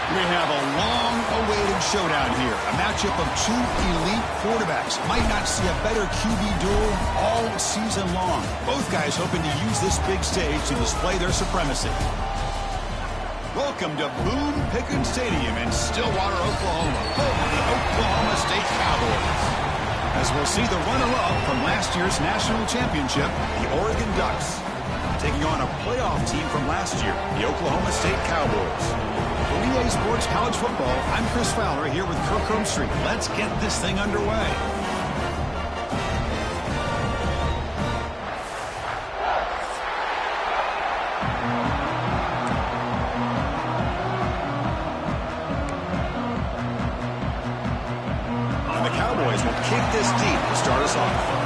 We have a long-awaited showdown here. A matchup of two elite quarterbacks. Might not see a better QB duel all season long. Both guys hoping to use this big stage to display their supremacy. Welcome to Boone Pickens Stadium in Stillwater, Oklahoma, home of the Oklahoma State Cowgirls. As we'll see the runner-up from last year's national championship, the Oregon Ducks, taking on a playoff team from last year, the Oklahoma State Cowboys. For EA Sports College Football, I'm Chris Fowler here with Kirk Street. Let's get this thing underway. And the Cowboys will kick this deep to start us off.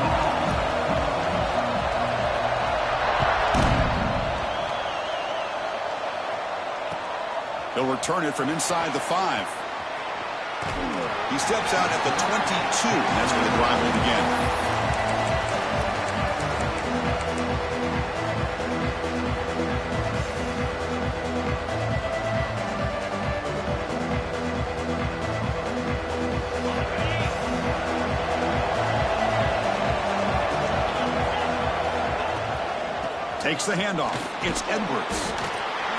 He'll return it from inside the 5. He steps out at the 22, and that's where the drive will begin. Takes the handoff. It's Edwards.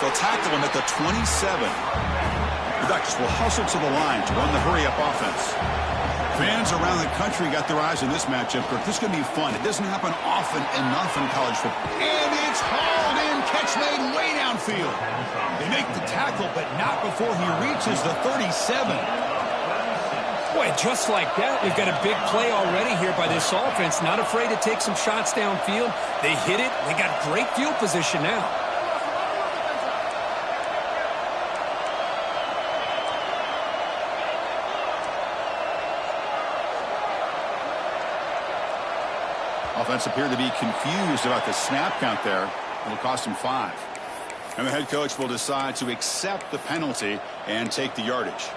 They'll tackle him at the 27. The Ducks will hustle to the line to run the hurry-up offense. Fans around the country got their eyes on this matchup. This is going to be fun. It doesn't happen often enough in college football. And it's hauled in. Catch made way downfield. They make the tackle, but not before he reaches the 37. Boy, just like that, we've got a big play already here by this offense. Not afraid to take some shots downfield. They hit it. They got great field position now. Offense appeared to be confused about the snap count there. It'll cost him 5. And the head coach will decide to accept the penalty and take the yardage.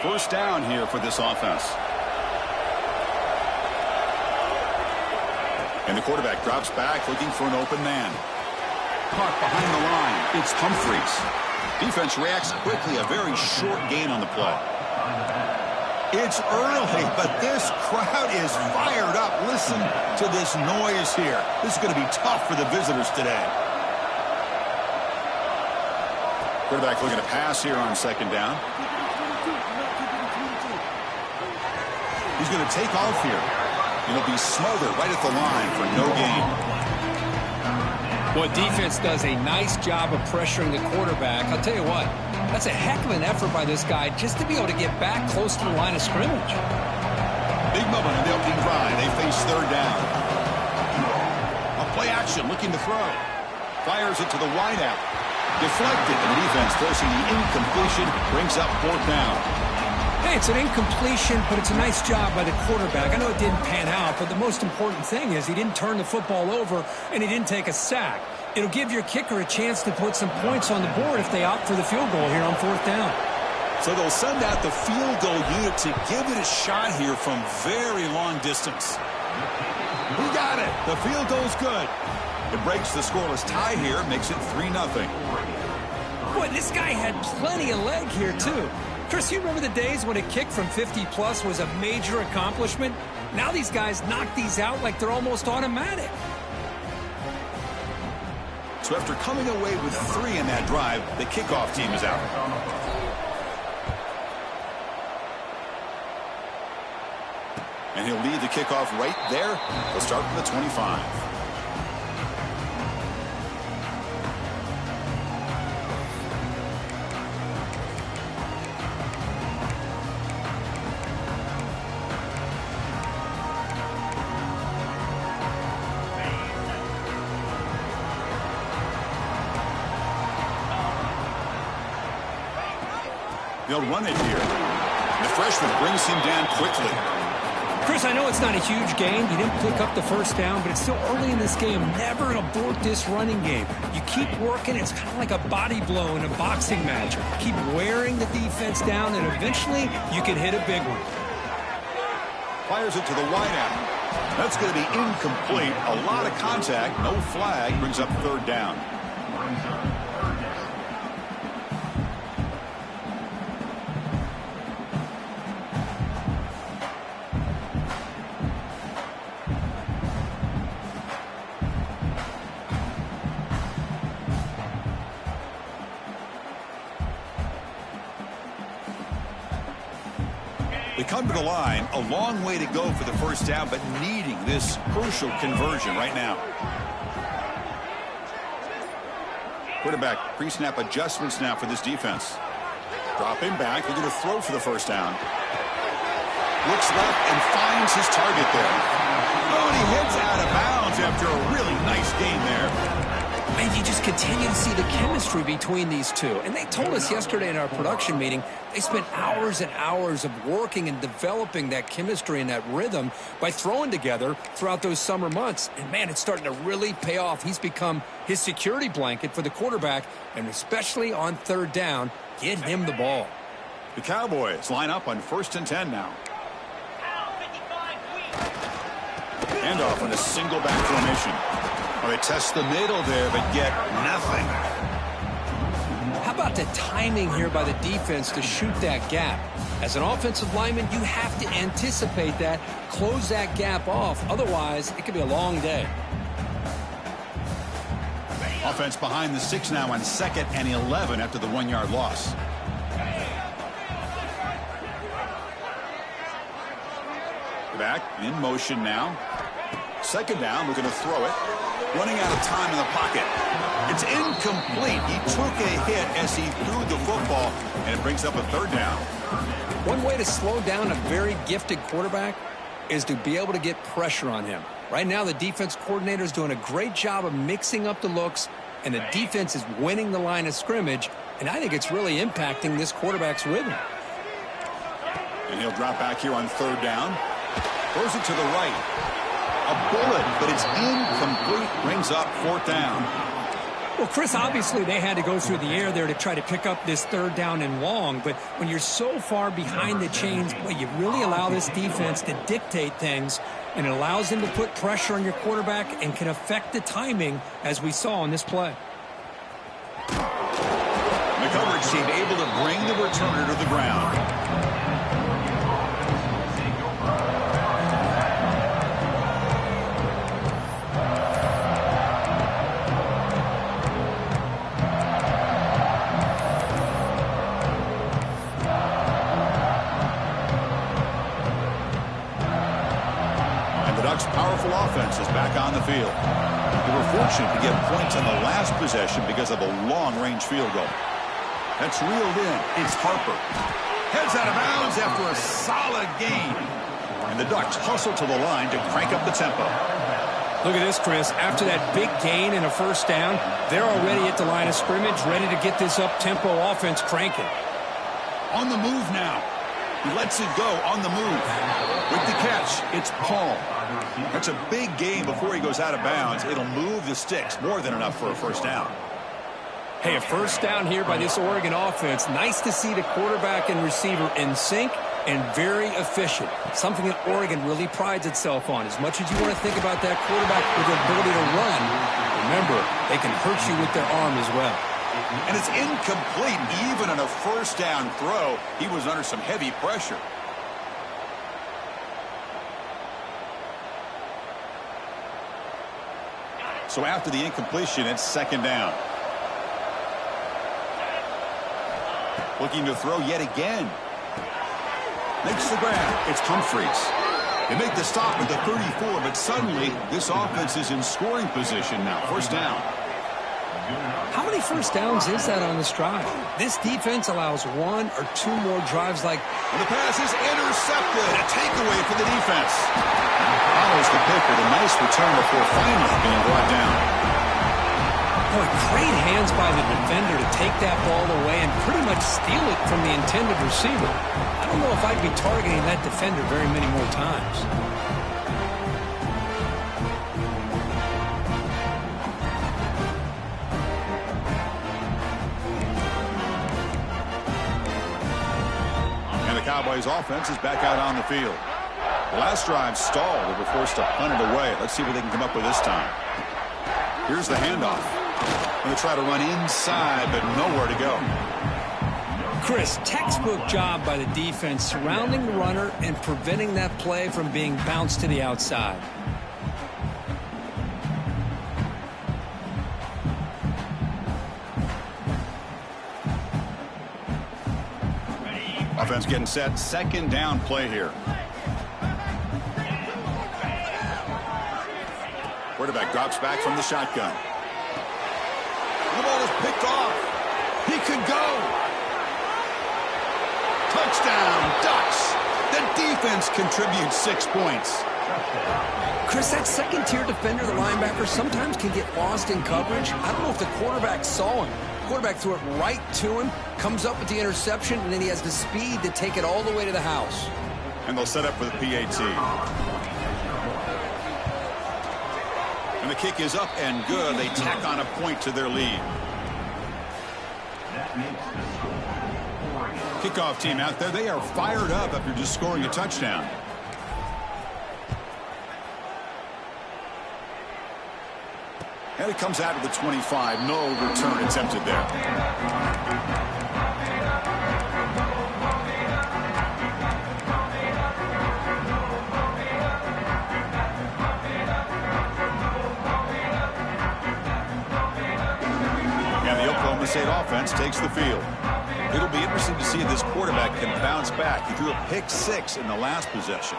First down here for this offense. And the quarterback drops back looking for an open man. Caught behind the line. It's Humphreys. Defense reacts quickly. A very short gain on the play. It's early, but this crowd is fired up. Listen to this noise here. This is going to be tough for the visitors today. Quarterback looking to pass here on second down. He's going to take off here. It'll be smothered right at the line for no gain. Well, defense does a nice job of pressuring the quarterback. I'll tell you what, that's a heck of an effort by this guy just to be able to get back close to the line of scrimmage. Big moment in the opening drive. They face third down. A play action looking to throw. Fires it to the wideout. Deflected, and the defense forcing the incompletion brings up fourth down. Hey, it's an incompletion, but it's a nice job by the quarterback. I know it didn't pan out, but the most important thing is he didn't turn the football over and he didn't take a sack. It'll give your kicker a chance to put some points on the board if they opt for the field goal here on fourth down. So they'll send out the field goal unit to give it a shot here from very long distance. We got it. The field goal's good. It breaks the scoreless tie here, makes it 3-0. Boy, this guy had plenty of leg here, too. Chris, you remember the days when a kick from 50-plus was a major accomplishment? Now these guys knock these out like they're almost automatic. So after coming away with 3 in that drive, the kickoff team is out. And he'll lead the kickoff right there. He'll start from the 25. They'll run it here. The freshman brings him down quickly. Chris, I know it's not a huge gain. You didn't pick up the first down, but it's still early in this game. Never abort this running game. You keep working. It's kind of like a body blow in a boxing match. Keep wearing the defense down, and eventually you can hit a big one. Fires it to the wideout. That's going to be incomplete. A lot of contact. No flag. Brings up third down. They come to the line, a long way to go for the first down, but needing this crucial conversion right now. Quarterback pre-snap adjustments now for this defense. Dropping back, they're going to throw for the first down. Looks left and finds his target there. Oh, and he heads out of bounds after a really nice game there. And you just continue to see the chemistry between these two. And they told us yesterday in our production meeting, they spent hours and hours of working and developing that chemistry and that rhythm by throwing together throughout those summer months. And, man, it's starting to really pay off. He's become his security blanket for the quarterback, and especially on third down, get him the ball. The Cowboys line up on 1st and 10 now. Handoff on a single back formation. They test the middle there, but get nothing. How about the timing here by the defense to shoot that gap? As an offensive lineman, you have to anticipate that, close that gap off. Otherwise, it could be a long day. Offense behind the 6 now on 2nd and 11 after the 1-yard loss. Back in motion now. 2nd down, we're going to throw it. Running out of time in the pocket. It's incomplete. He took a hit as he threw the football, and it brings up a 3rd down. One way to slow down a very gifted quarterback is to be able to get pressure on him. Right now, the defense coordinator is doing a great job of mixing up the looks, and the defense is winning the line of scrimmage, and I think it's really impacting this quarterback's rhythm. And he'll drop back here on 3rd down. Throws it to the right. A bullet, but it's incomplete. Brings up 4th down. Well, Chris, obviously they had to go through the air there to try to pick up this 3rd down and long. But when you're so far behind the chains, boy, you really allow this defense to dictate things. And it allows them to put pressure on your quarterback and can affect the timing, as we saw on this play. The coverage team able to bring the returner to the ground. Powerful offense is back on the field. They were fortunate to get points on the last possession because of a long-range field goal. That's reeled in. It's Harper. Heads out of bounds after a solid gain. And the Ducks hustle to the line to crank up the tempo. Look at this, Chris. After that big gain and a 1st down, they're already at the line of scrimmage, ready to get this up-tempo offense cranking. On the move now. He lets it go on the move. With the catch, it's Paul. That's a big gain before he goes out of bounds. It'll move the sticks. More than enough for a 1st down. Hey, a 1st down here by this Oregon offense. Nice to see the quarterback and receiver in sync and very efficient. Something that Oregon really prides itself on. As much as you want to think about that quarterback with the ability to run, remember, they can hurt you with their arm as well. And it's incomplete. Even on a 1st down throw, he was under some heavy pressure. So after the incompletion, it's 2nd down. Looking to throw yet again. Makes the grab. It's Humphreys. They make the stop at the 34, but suddenly this offense is in scoring position now. 1st down. How many 1st downs is that on this drive? This defense allows 1 or 2 more drives like... And the pass is intercepted. A takeaway for the defense. Follows the pick with a nice return before finally being brought down. Boy, great hands by the defender to take that ball away and pretty much steal it from the intended receiver. I don't know if I'd be targeting that defender very many more times. And the Cowboys offense is back out on the field. The last drive stalled. They were forced to punt it away. Let's see what they can come up with this time. Here's the handoff. Going to try to run inside, but nowhere to go. Chris, textbook job by the defense surrounding the runner and preventing that play from being bounced to the outside. Offense getting set. Second down play here. Quarterback drops back from the shotgun. The ball is picked off. He could go. Touchdown, Ducks. The defense contributes 6 points. Chris, that second-tier defender, the linebacker, sometimes can get lost in coverage. I don't know if the quarterback saw him. The quarterback threw it right to him, comes up with the interception, and then he has the speed to take it all the way to the house. And they'll set up for the PAT. And the kick is up and good. They tack on a point to their lead. Kickoff team out there. They are fired up after just scoring a touchdown. And it comes out of the 25. No return attempted there. State offense takes the field. It'll be interesting to see if this quarterback can bounce back. He threw a pick-6 in the last possession.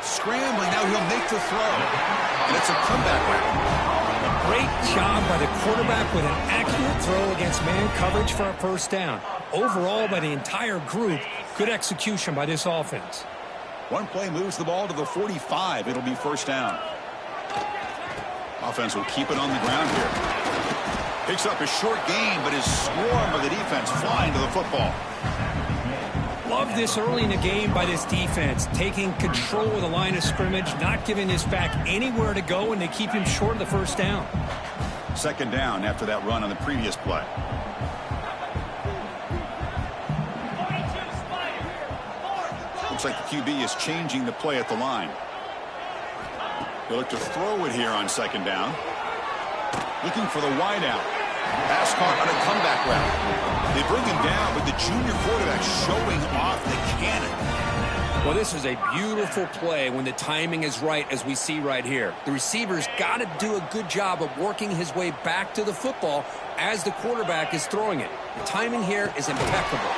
Scrambling, now he'll make the throw. And it's a comeback round. A great job by the quarterback with an accurate throw against man coverage for a first down. Overall, by the entire group, good execution by this offense. One play moves the ball to the 45. It'll be first down. Offense will keep it on the ground here. Picks up a short gain, but is swarmed by the defense flying to the football. Love this early in the game by this defense, taking control of the line of scrimmage, not giving this back anywhere to go, and they keep him short of the first down. Second down after that run on the previous play. Looks like the QB is changing the play at the line. They look to throw it here on second down. Looking for the wideout. Pass caught on a comeback route. They bring him down, but the junior quarterback showing off the cannon. Well, this is a beautiful play when the timing is right, as we see right here. The receiver's got to do a good job of working his way back to the football as the quarterback is throwing it. The timing here is impeccable.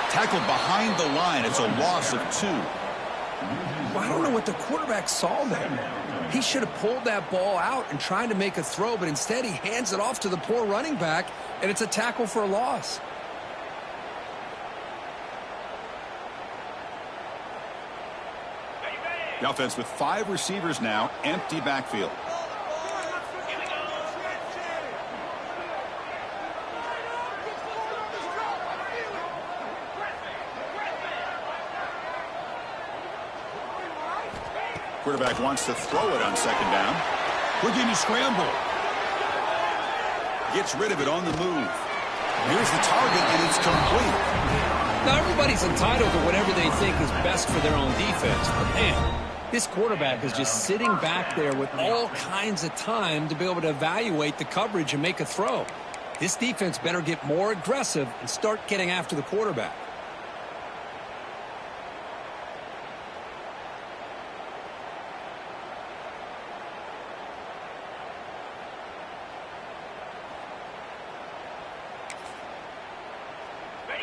Tackled behind the line. It's a loss of 2. Well, I don't know what the quarterback saw there. He should have pulled that ball out and tried to make a throw, but instead he hands it off to the poor running back, and it's a tackle for a loss. The offense with 5 receivers now, empty backfield. Quarterback wants to throw it on second down. Looking to scramble. Gets rid of it on the move. Here's the target, and it's complete. Now, everybody's entitled to whatever they think is best for their own defense. But, man, this quarterback is just sitting back there with all kinds of time to be able to evaluate the coverage and make a throw. This defense better get more aggressive and start getting after the quarterback.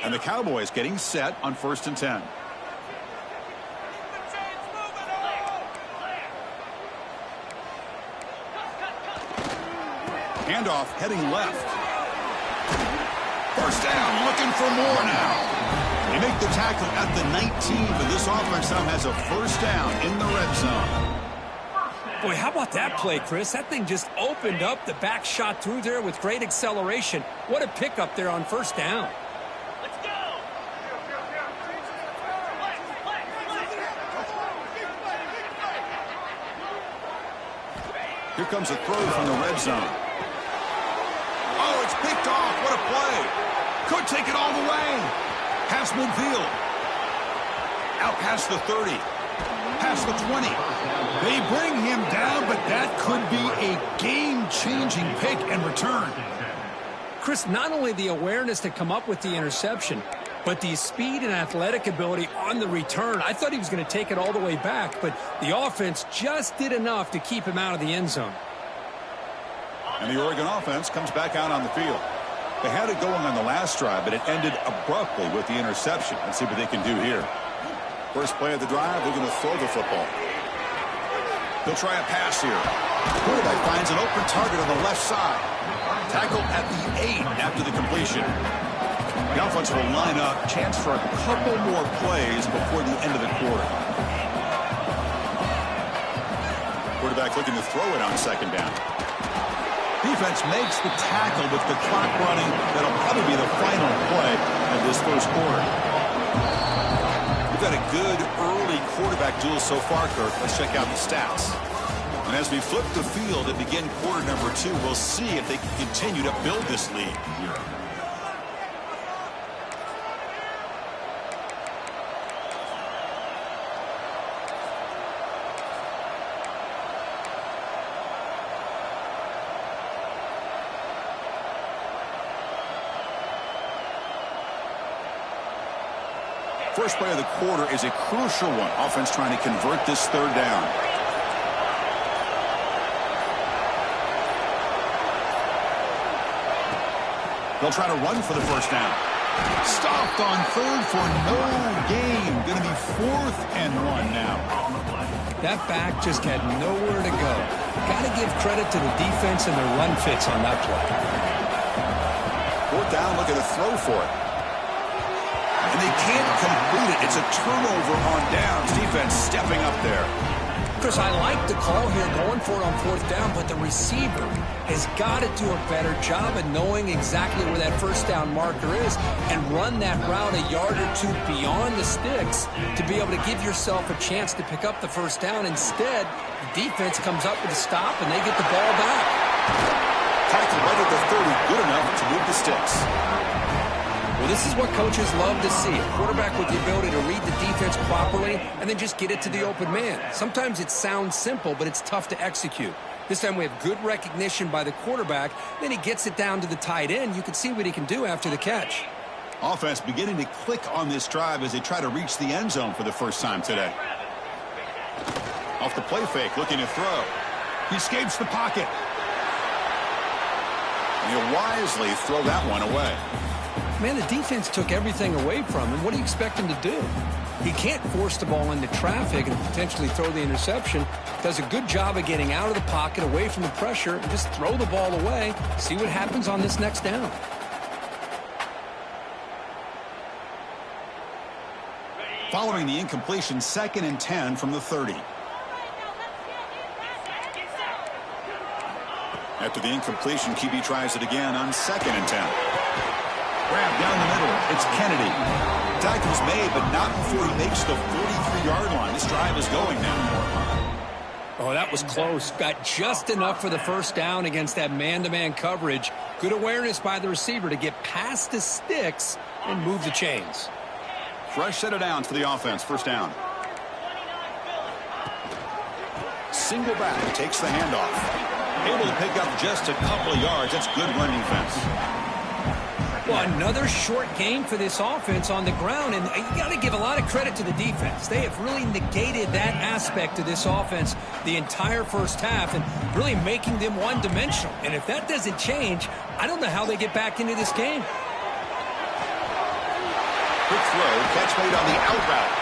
And the Cowboys getting set on 1st and 10. Handoff heading left. First down, looking for more now. They make the tackle at the 19, but this offense now has a first down in the red zone. Boy, how about that play, Chris? That thing just opened up. The back shot through there with great acceleration. What a pickup there on first down. Here comes a throw from the red zone. Oh, it's picked off. What a play. Could take it all the way. Past midfield. Out past the 30. Past the 20. They bring him down, but that could be a game-changing pick and return. Chris, not only the awareness to come up with the interception, but the speed and athletic ability on the return. I thought he was going to take it all the way back, but the offense just did enough to keep him out of the end zone. And the Oregon offense comes back out on the field. They had it going on the last drive, but it ended abruptly with the interception. Let's see what they can do here. First play of the drive, they're going to throw the football. They'll try a pass here. Quarterback finds an open target on the left side. Tackled at the 8 after the completion. The offense will line up. Chance for a couple more plays before the end of the quarter. Quarterback looking to throw it on second down. Defense makes the tackle with the clock running. That'll probably be the final play of this first quarter. We've got a good early quarterback duel so far, Kirk. Let's check out the stats. And as we flip the field and begin quarter number 2, we'll see if they can continue to build this lead here. First play of the quarter is a crucial one. Offense trying to convert this third down. They'll try to run for the first down. Stopped on third for no gain. Going to be 4th and 1 now. That back just had nowhere to go. Got to give credit to the defense and their run fits on that play. 4th down, looking to throw for it. And they can't complete it. It's a turnover on downs. Defense stepping up there. Chris, I like the call here going for it on 4th down, but the receiver has got to do a better job of knowing exactly where that first down marker is and run that route a yard or 2 beyond the sticks to be able to give yourself a chance to pick up the first down. Instead, the defense comes up with a stop and they get the ball back. Tackle right at the 30, good enough to move the sticks. Well, this is what coaches love to see. A quarterback with the ability to read the defense properly and then just get it to the open man. Sometimes it sounds simple, but it's tough to execute. This time we have good recognition by the quarterback. Then he gets it down to the tight end. You can see what he can do after the catch. Offense beginning to click on this drive as they try to reach the end zone for the first time today. Off the play fake, looking to throw. He escapes the pocket. And he'll wisely throw that one away. Man, the defense took everything away from him. What do you expect him to do? He can't force the ball into traffic and potentially throw the interception. Does a good job of getting out of the pocket, away from the pressure, and just throw the ball away. See what happens on this next down. Following the incompletion, 2nd and 10 from the 30. After the incompletion, QB tries it again on 2nd and 10. Grab down the middle. It's Kennedy. Tackle's made, but not before he makes the 43-yard line. This drive is going now. Oh, that was close. Got just enough for the first down against that man-to-man coverage. Good awareness by the receiver to get past the sticks and move the chains. Fresh set of downs for the offense. First down. Single back takes the handoff. Able to pick up just a couple of yards. That's good run defense. Well, another short game for this offense on the ground, and you got to give a lot of credit to the defense. They have really negated that aspect of this offense the entire first half and really making them one-dimensional. And if that doesn't change, I don't know how they get back into this game. Quick throw, catch made on the out route.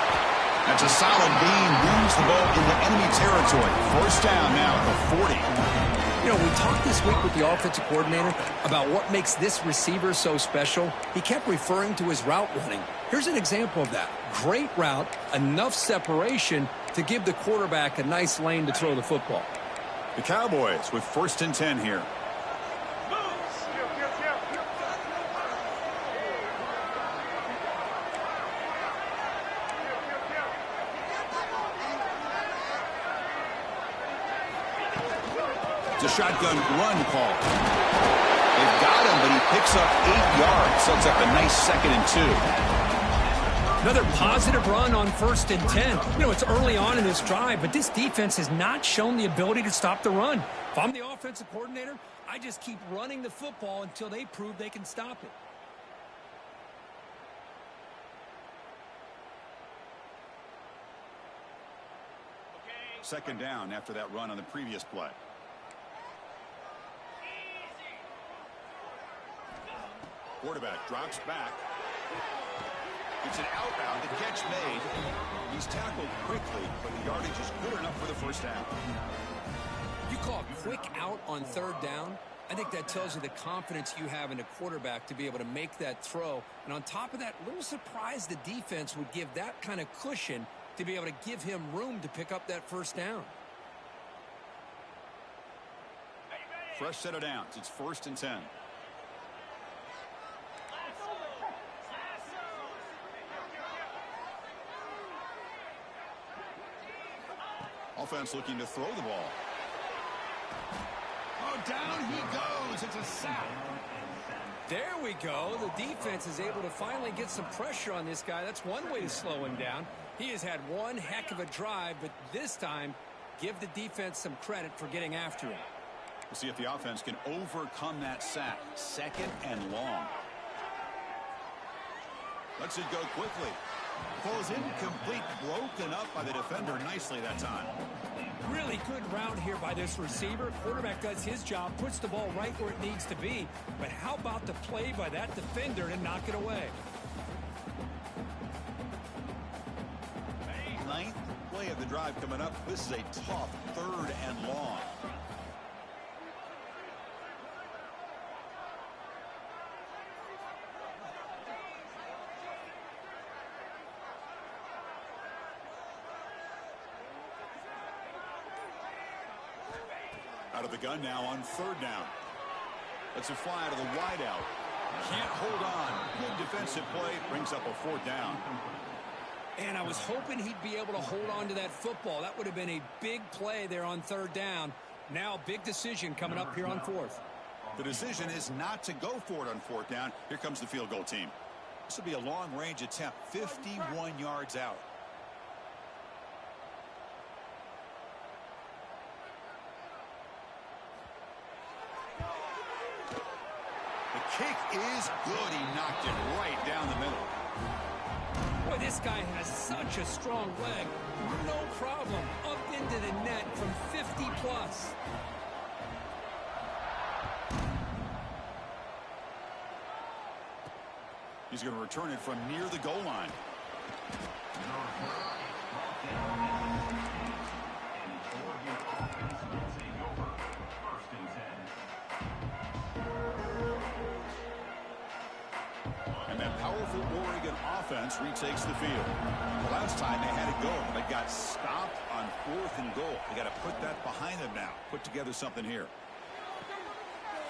That's a solid gain, moves the ball into enemy territory. First down now at the 40. You know, we talked this week with the offensive coordinator about what makes this receiver so special. He kept referring to his route running. Here's an example of that. Great route, enough separation to give the quarterback a nice lane to throw the football. The Cowboys with 1st and 10 here. It's a shotgun run call. They've got him, but he picks up 8 yards. Sets up a nice 2nd and 2. Another positive run on 1st and 10. You know, it's early on in this drive, but this defense has not shown the ability to stop the run. If I'm the offensive coordinator, I just keep running the football until they prove they can stop it. Second down after that run on the previous play. Quarterback drops back. It's an outbound. The catch made. He's tackled quickly, but the yardage is good enough for the first down. You call a quick out on 3rd down. I think that tells you the confidence you have in a quarterback to be able to make that throw. And on top of that, a little surprised the defense would give that kind of cushion to be able to give him room to pick up that first down. Fresh set of downs. It's 1st and 10. Offense looking to throw the ball. Oh, down he goes. It's a sack. There we go. The defense is able to finally get some pressure on this guy. That's one way to slow him down. He has had one heck of a drive, but this time, give the defense some credit for getting after him. We'll see if the offense can overcome that sack. 2nd and long. Lets it go quickly. Falls incomplete, broken up by the defender nicely that time. Really good route here by this receiver. Quarterback does his job, puts the ball right where it needs to be. But how about the play by that defender to knock it away? 9th play of the drive coming up. This is a tough 3rd and long. Out of the gun now on 3rd down. Let's it fly to the wideout. Can't hold on. Good defensive play. Brings up a 4th down. And I was hoping he'd be able to hold on to that football. That would have been a big play there on 3rd down. Now big decision coming up here on 4th. The decision is not to go for it on 4th down. Here comes the field goal team. This will be a long-range attempt. 51 yards out. The kick is good. He knocked it right down the middle. Boy, this guy has such a strong leg. No problem. Up into the net from 50 plus. He's going to return it from near the goal line. And that powerful Oregon offense retakes the field. The last time they had it go, they got stopped on 4th and goal. They got to put that behind them now. Put together something here.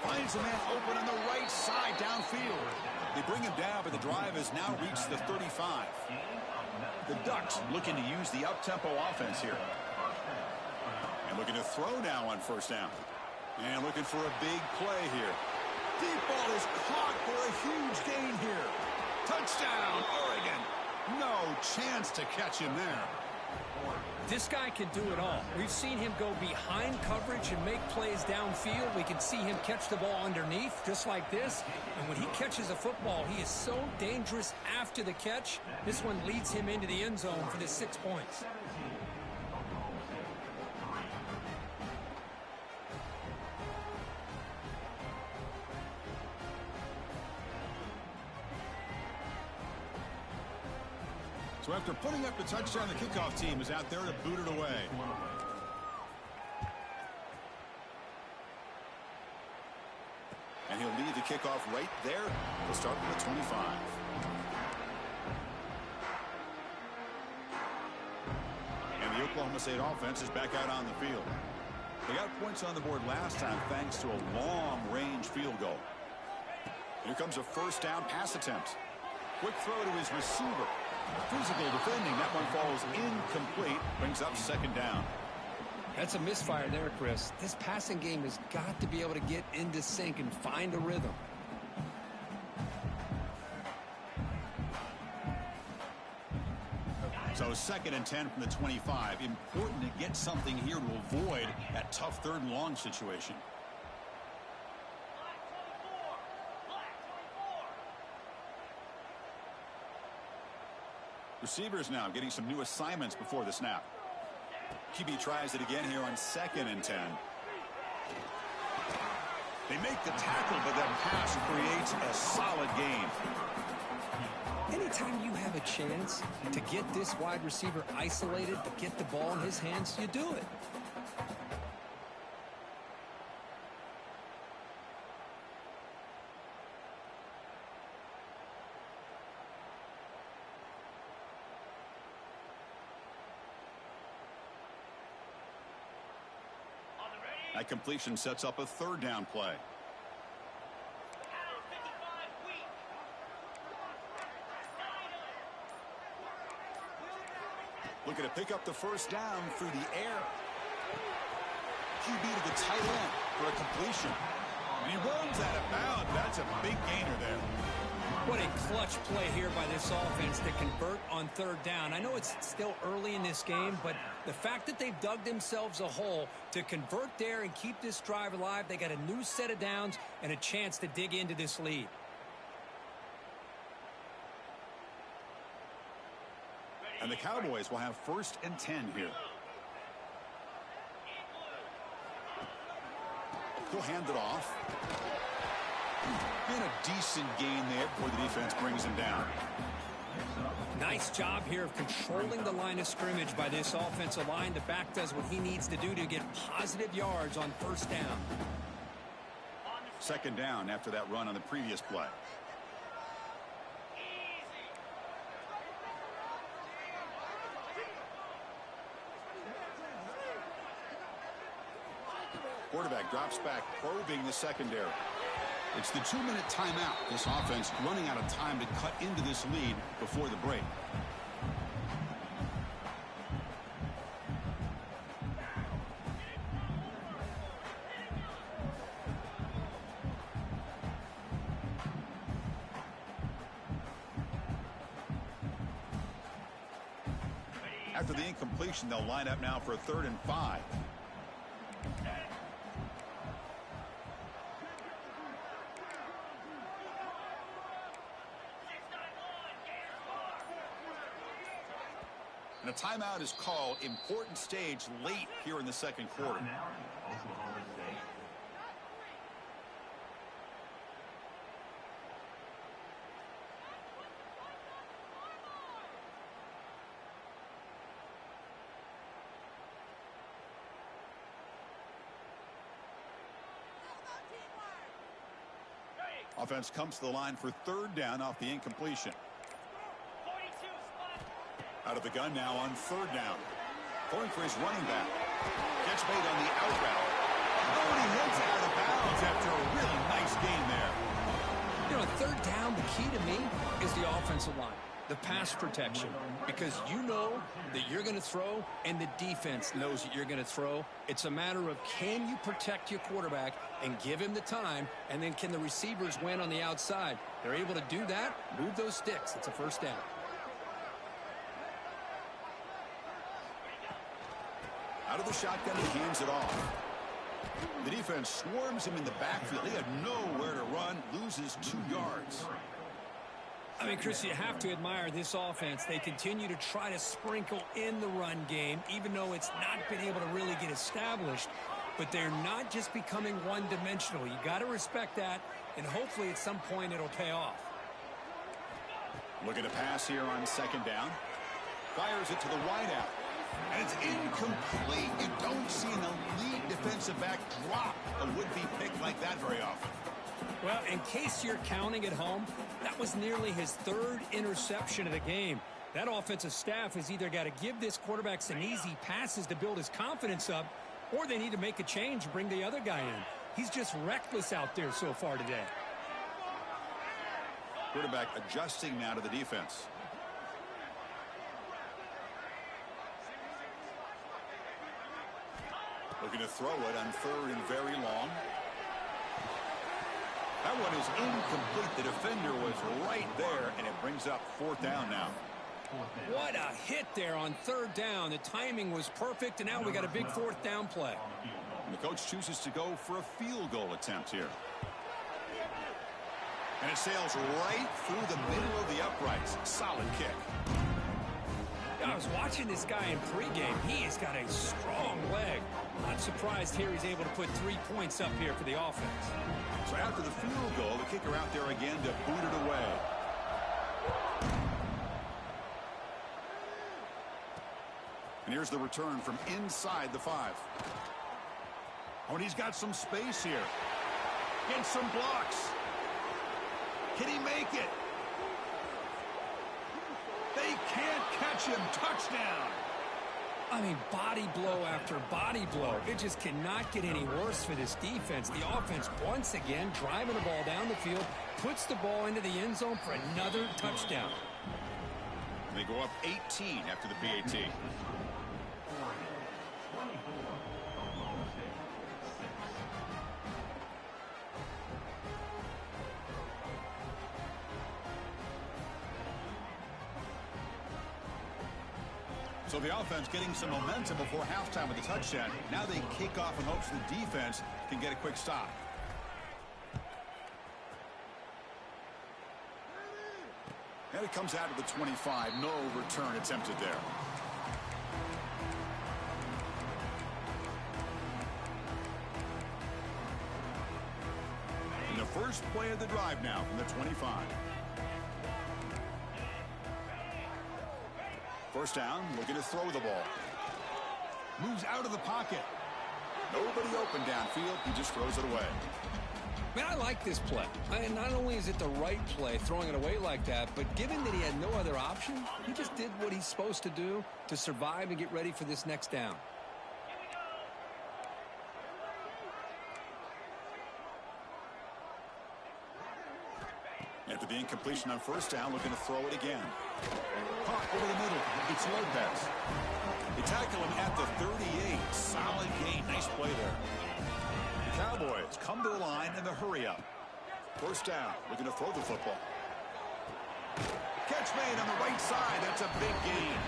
Finds a man open on the right side downfield. They bring him down, but the drive has now reached the 35. The Ducks looking to use the up-tempo offense here. And looking to throw now on 1st down. And looking for a big play here. Deep ball is caught for a huge gain here. Touchdown, Oregon. No chance to catch him there. This guy can do it all. We've seen him go behind coverage and make plays downfield. We can see him catch the ball underneath, just like this. And when he catches a football, he is so dangerous after the catch. This one leads him into the end zone for the 6 points. So after putting up the touchdown, the kickoff team is out there to boot it away. And he'll lead the kickoff right there. He'll start with the 25. And the Oklahoma State offense is back out on the field. They got points on the board last time thanks to a long-range field goal. Here comes a 1st down pass attempt. Quick throw to his receiver. Physical defending. That one falls incomplete. Brings up 2nd down. That's a misfire there, Chris. This passing game has got to be able to get into sync and find a rhythm. So 2nd and 10 from the 25. Important to get something here to avoid that tough 3rd and long situation. Receivers now getting some new assignments before the snap. QB tries it again here on 2nd and 10. They make the tackle, but that pass creates a solid gain. Anytime you have a chance to get this wide receiver isolated, to get the ball in his hands, you do it. That completion sets up a 3rd down play. Looking to pick up the 1st down through the air. QB to the tight end for a completion. And he runs out of bounds. That's a big gainer there. What a clutch play here by this offense to convert on 3rd down. I know it's still early in this game, but the fact that they've dug themselves a hole to convert there and keep this drive alive, they got a new set of downs and a chance to dig into this lead. And the Cowboys will have 1st and 10 here. He'll hand it off. And a decent gain there before the defense brings him down. Nice job here of controlling the line of scrimmage by this offensive line. The back does what he needs to do to get positive yards on 1st down. 2nd down after that run on the previous play. Quarterback drops back, probing the secondary. It's the 2-minute timeout. This offense running out of time to cut into this lead before the break. After the incompletion, they'll line up now for a 3rd and 5. And a timeout is called. Important stage late here in the 2nd quarter. Offense comes to the line for 3rd down off the incompletion. Out of the gun now on 3rd down. Going for his running back. Gets made on the out route. Oh, and he heads out of bounds after a really nice gain there. You know, 3rd down, the key to me is the offensive line, the pass protection, because you know that you're going to throw and the defense knows that you're going to throw. It's a matter of can you protect your quarterback and give him the time, and then can the receivers win on the outside? They're able to do that, move those sticks. It's a 1st down. Out of the shotgun, he hands it off. The defense swarms him in the backfield. He had nowhere to run, loses 2 yards. I mean, Chris, you have to admire this offense. They continue to try to sprinkle in the run game, even though it's not been able to really get established. But they're not just becoming one-dimensional. You got to respect that, and hopefully at some point it'll pay off. Looking to pass here on 2nd down. Fires it to the wideout. And it's incomplete. You don't see an elite defensive back drop a would-be pick like that very often. Well, in case you're counting at home, that was nearly his 3rd interception of the game. That offensive staff has either got to give this quarterback some easy passes to build his confidence up, or they need to make a change and bring the other guy in. He's just reckless out there so far today. Quarterback adjusting now to the defense. Looking to throw it on 3rd and very long. That one is incomplete. The defender was right there, and it brings up 4th down now. What a hit there on third down. The timing was perfect, and now we got a big fourth down play. And the coach chooses to go for a field goal attempt here. And it sails right through the middle of the uprights. Solid kick. I was watching this guy in pregame. He has got a strong leg. Not surprised here he's able to put 3 points up here for the offense. So after the field goal, the kicker out there again to boot it away. And here's the return from inside the 5. Oh, and he's got some space here. Gets some blocks. Can he make it? They can't catch him. Touchdown. I mean, body blow after body blow. It just cannot get any worse for this defense. The offense, once again, driving the ball down the field, puts the ball into the end zone for another touchdown. They go up 18 after the PAT. So the offense getting some momentum before halftime with a touchdown. Now they kick off in hopes the defense can get a quick stop. And it comes out of the 25. No return attempted there. And the first play of the drive now from the 25. First down, looking to throw the ball. Moves out of the pocket. Nobody open downfield. He just throws it away. Man, I like this play. And not only is it the right play, throwing it away like that, but given that he had no other option, he just did what he's supposed to do to survive and get ready for this next down. After the incompletion on first down, looking to throw it again. Caught over the middle. It's Lopez. They tackle him at the 38. Solid gain. Nice play there. The Cowboys come to the line in the hurry-up. First down. Looking to throw the football. Catch made on the right side. That's a big gain.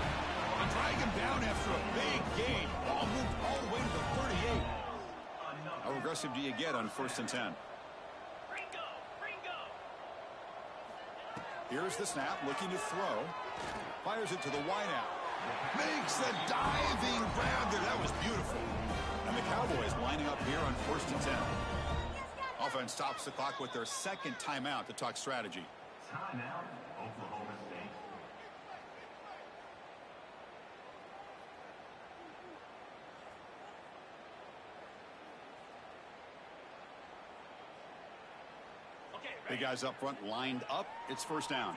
They drag him down after a big gain. Ball moved all the way to the 38. How aggressive do you get on 1st and 10? Here's the snap, looking to throw. Fires it to the wideout. Makes the diving grab there. That was beautiful. And the Cowboys lining up here on 1st and 10. Offense stops the clock with their second timeout to talk strategy. Timeout, Oklahoma State. Big guys up front lined up. It's first down.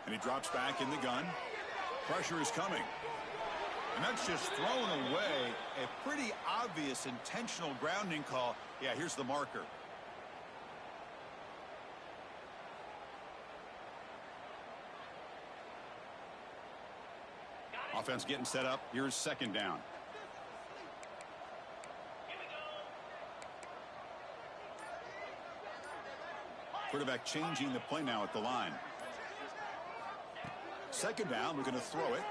And he drops back in the gun. Pressure is coming. And that's just thrown away. A pretty obvious intentional grounding call. Yeah, here's the marker. Offense getting set up. Here's second down. Quarterback changing the play now at the line. Second down, we're going to throw it.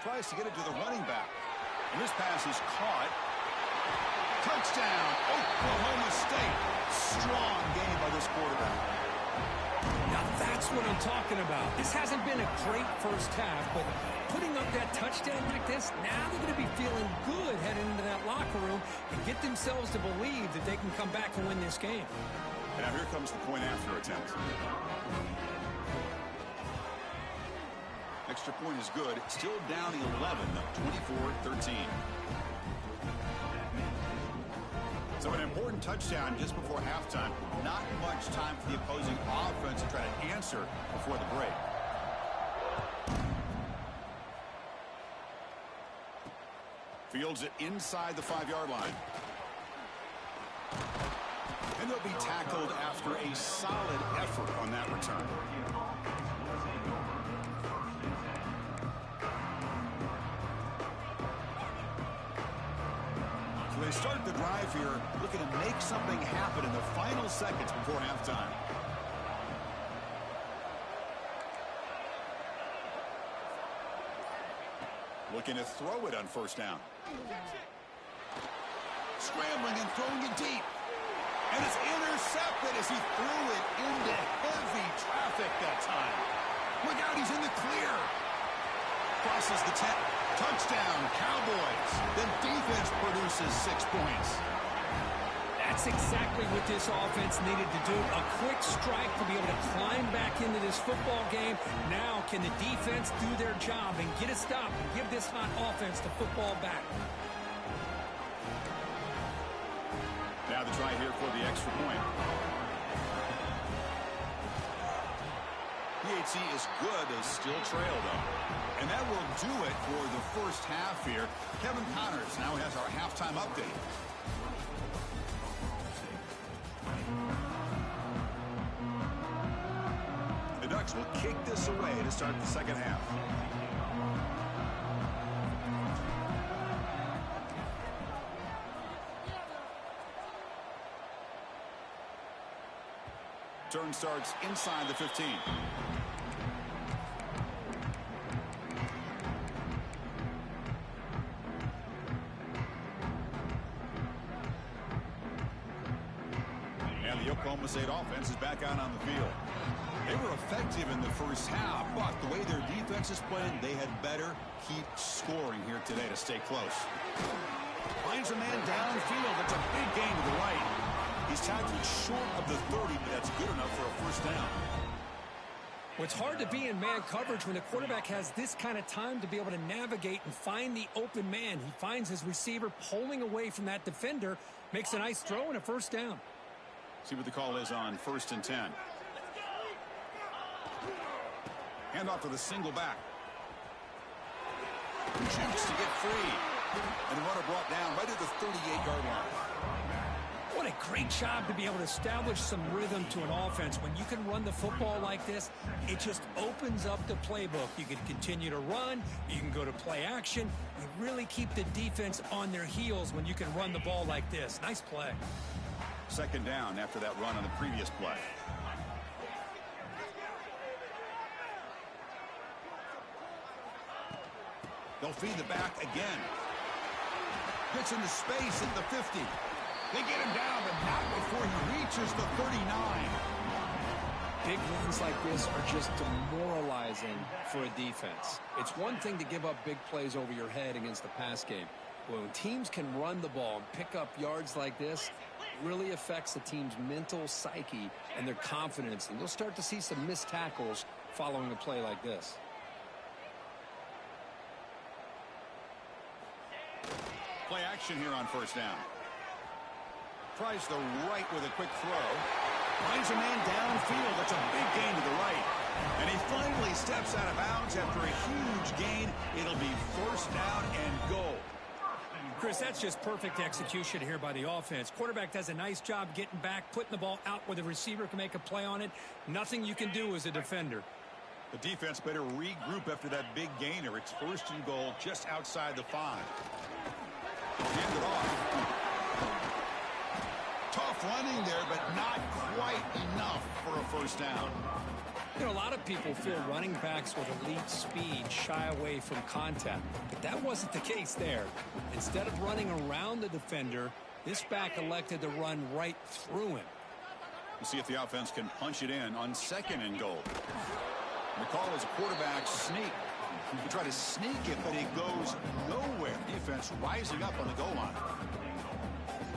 Tries to get it to the running back. And this pass is caught. Touchdown, Oklahoma State. Strong game by this quarterback. Now that's what I'm talking about. This hasn't been a great first half, but putting up that touchdown like this, now they're going to be feeling good heading into that locker room and get themselves to believe that they can come back and win this game. And now here comes the point after attempt. Extra point is good. Still down 11, 24-13. So an important touchdown just before halftime. Not much time for the opposing offense to try to answer before the break. Fields it inside the 5-yard line. And they'll be tackled after a solid effort on that return. So they start the drive here, looking to make something happen in the final seconds before halftime. Looking to throw it on first down. Scrambling and throwing it deep. And it's intercepted as he threw it into heavy traffic that time. Look out, he's in the clear. Crosses the 10. Touchdown, Cowboys. The defense produces 6 points. That's exactly what this offense needed to do. A quick strike to be able to climb back into this football game. Now can the defense do their job and get a stop and give this hot offense the football back? Now the try here for the extra point. PHC is good. They still trail, though. And that will do it for the first half here. Kevin Connors now has our halftime update. The Ducks will kick this away to start the second half. Turn starts inside the 15. And the Oklahoma State offense is back out on the field. They were effective in the first half, but the way their defense is playing, they had better keep scoring here today to stay close. Finds a man downfield. That's a big gain to the right. He's tackled short of the 30, but that's good enough for a first down. Well, it's hard to be in man coverage when the quarterback has this kind of time to be able to navigate and find the open man. He finds his receiver pulling away from that defender, makes a nice throw and a first down. See what the call is on 1st and 10. Handoff to the single back. Jukes to get free. And the runner brought down right at the 38-yard line. What a great job to be able to establish some rhythm to an offense. When you can run the football like this, it just opens up the playbook. You can continue to run. You can go to play action. You really keep the defense on their heels when you can run the ball like this. Nice play. Second down after that run on the previous play. They'll feed the back again. Gets into space at the 50. They get him down, but not before he reaches the 39. Big runs like this are just demoralizing for a defense. It's one thing to give up big plays over your head against the pass game. When teams can run the ball and pick up yards like this, it really affects the team's mental psyche and their confidence. And you'll start to see some missed tackles following a play like this. Play action here on first down. Tries the right with a quick throw. Finds a man downfield. That's a big gain to the right. And he finally steps out of bounds after a huge gain. It'll be first down and goal. Chris, that's just perfect execution here by the offense. Quarterback does a nice job getting back, putting the ball out where the receiver can make a play on it. Nothing you can do as a defender. The defense better regroup after that big gainer. It's first and goal just outside the 5. Hand it off. Tough running there, but not quite enough for a first down. You know, a lot of people feel running backs with elite speed shy away from contact, but that wasn't the case there. Instead of running around the defender, this back elected to run right through him. We'll see if the offense can punch it in on second and goal. The call is a quarterback sneak. He tried to sneak it, but it goes nowhere. Defense rising up on the goal line.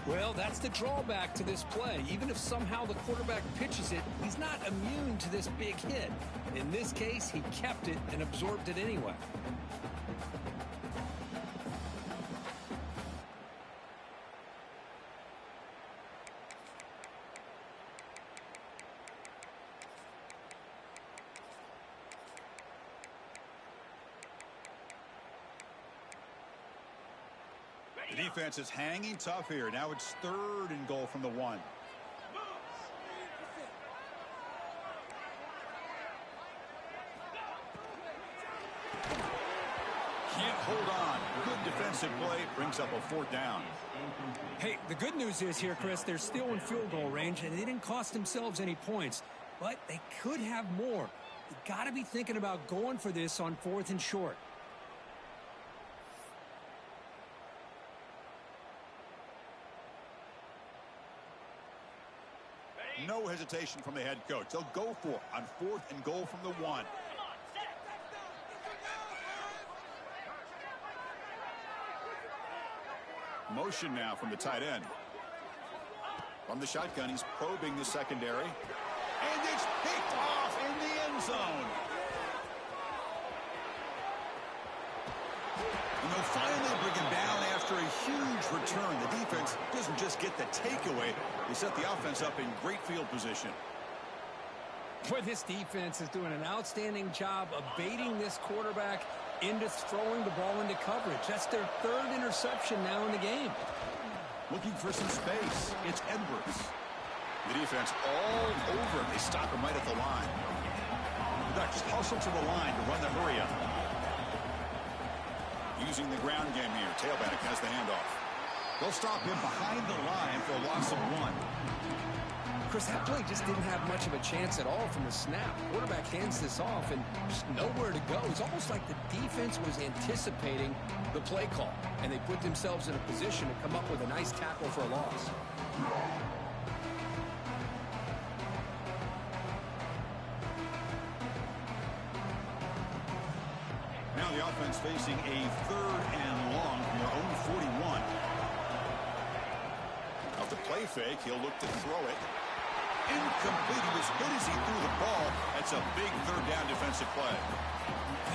Well, that's the drawback to this play. Even if somehow the quarterback pitches it, he's not immune to this big hit. In this case, he kept it and absorbed it anyway. The defense is hanging tough here. Now it's third and goal from the 1. Can't hold on. Good defensive play brings up a 4th down. Hey, the good news is here, Chris, they're still in field goal range, and they didn't cost themselves any points. But they could have more. You got to be thinking about going for this on 4th and short. No hesitation from the head coach. They'll go for it on 4th and goal from the 1. Motion now from the tight end. From the shotgun, he's probing the secondary. And it's picked off in the end zone. And they'll finally bring him down after a huge return. The defense doesn't just get the takeaway. They set the offense up in great field position. Boy, this defense is doing an outstanding job of baiting this quarterback into throwing the ball into coverage. That's their 3rd interception now in the game. Looking for some space. It's Edwards. The defense all over him. They stop him right at the line. The Ducks hustle to the line to run the hurry up. Using the ground game here. Tailback has the handoff. They'll stop him behind the line for a loss of 1. Chris, that play just didn't have much of a chance at all from the snap. Quarterback hands this off and just nowhere to go. It's almost like the defense was anticipating the play call, and they put themselves in a position to come up with a nice tackle for a loss. Now the offense facing a 3rd and long from their own 41. Off the play fake, he'll look to throw it. Incomplete. He was hit as he threw the ball. That's a big 3rd down defensive play.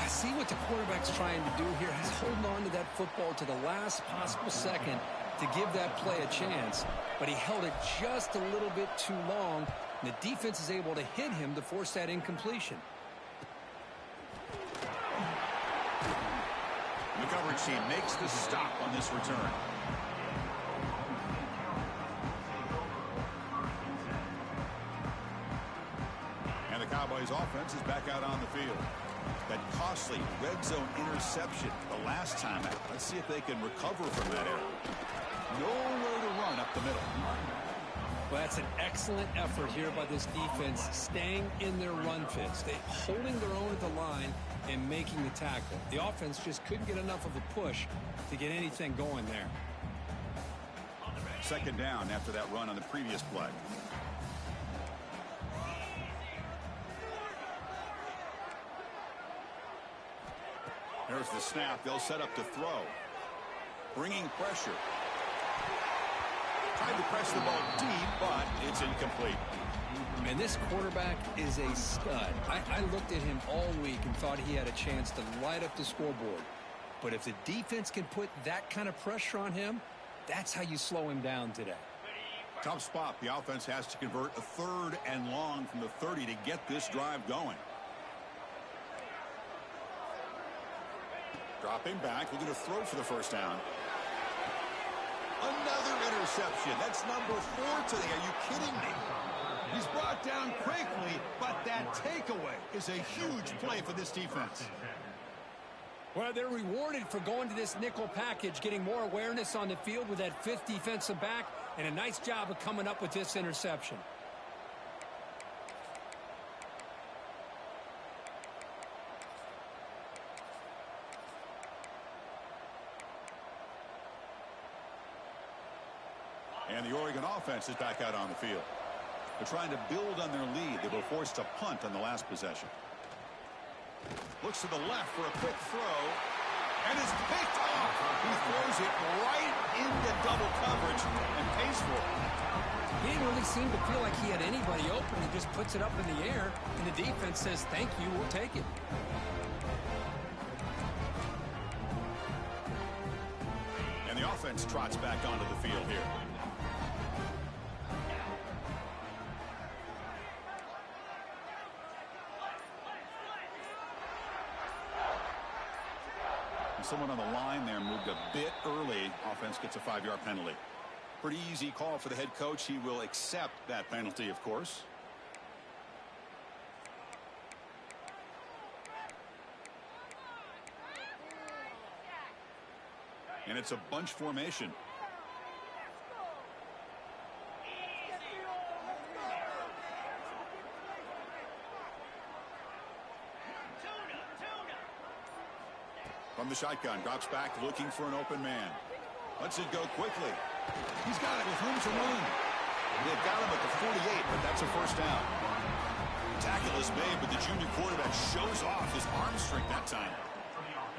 I see what the quarterback's trying to do here. He's holding on to that football to the last possible second to give that play a chance, but he held it just a little bit too long, and the defense is able to hit him to force that incompletion. The coverage team makes the stop on this return. And the Cowboys offense is back out on the field. That costly red zone interception the last time out. Let's see if they can recover from that error. Nowhere to run up the middle. Well, that's an excellent effort here by this defense, staying in their run fits. They holding their own at the line and making the tackle. The offense just couldn't get enough of a push to get anything going there. 2nd down after that run on the previous play. There's the snap. They'll set up to throw. Bringing pressure. Tried to press the ball deep, but it's incomplete. And this quarterback is a stud. I looked at him all week and thought he had a chance to light up the scoreboard. But if the defense can put that kind of pressure on him, that's how you slow him down today. Tough spot. The offense has to convert a 3rd and long from the 30 to get this drive going. Dropping back, looking to throw for the 1st down. Another interception. That's number 4 today. Are you kidding me? He's brought down quickly, but that takeaway is a huge play for this defense. Well, they're rewarded for going to this nickel package, getting more awareness on the field with that 5th defensive back, and a nice job of coming up with this interception. And the Oregon offense is back out on the field. They're trying to build on their lead. They were forced to punt on the last possession. Looks to the left for a quick throw. And it's picked off. He throws it right into double coverage and pays for it. He didn't really seem to feel like he had anybody open. He just puts it up in the air, and the defense says, thank you, we'll take it. And the offense trots back onto the field here. Someone on the line there moved a bit early. Offense gets a 5-yard penalty. Pretty easy call for the head coach. He will accept that penalty, of course. And it's a bunch formation. From the shotgun, drops back looking for an open man. Lets it go quickly. He's got it with room to run. They've got him at the 48, but that's a first down. Tackle is made, but the junior quarterback shows off his arm strength that time.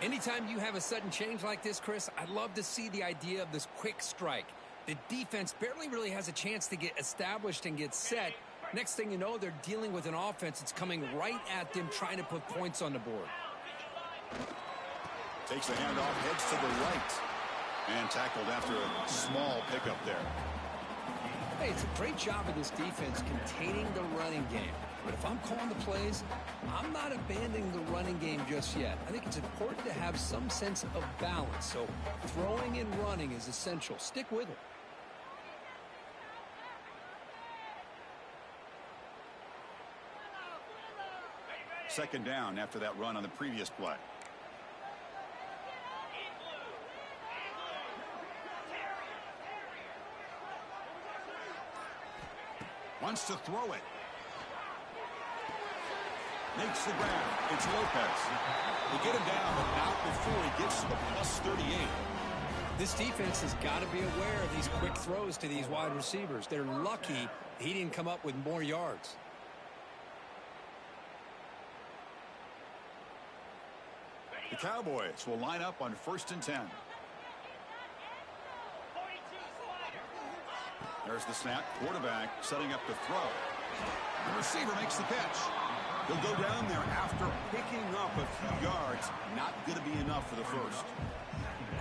Anytime you have a sudden change like this, Chris, I love to see the idea of this quick strike. The defense barely really has a chance to get established and get set. Next thing you know, they're dealing with an offense that's coming right at them, trying to put points on the board. Takes the handoff, heads to the right. And tackled after a small pickup there. Hey, it's a great job of this defense containing the running game. But if I'm calling the plays, I'm not abandoning the running game just yet. I think it's important to have some sense of balance. So throwing and running is essential. Stick with it. Second down after that run on the previous play. Wants to throw it. Makes the grab. It's Lopez. They get him down, but not before he gets to the plus 38. This defense has got to be aware of these quick throws to these wide receivers. They're lucky he didn't come up with more yards. The Cowboys will line up on 1st and 10. There's the snap. Quarterback setting up to throw. The receiver makes the catch. He'll go down there after picking up a few yards. Not going to be enough for the first.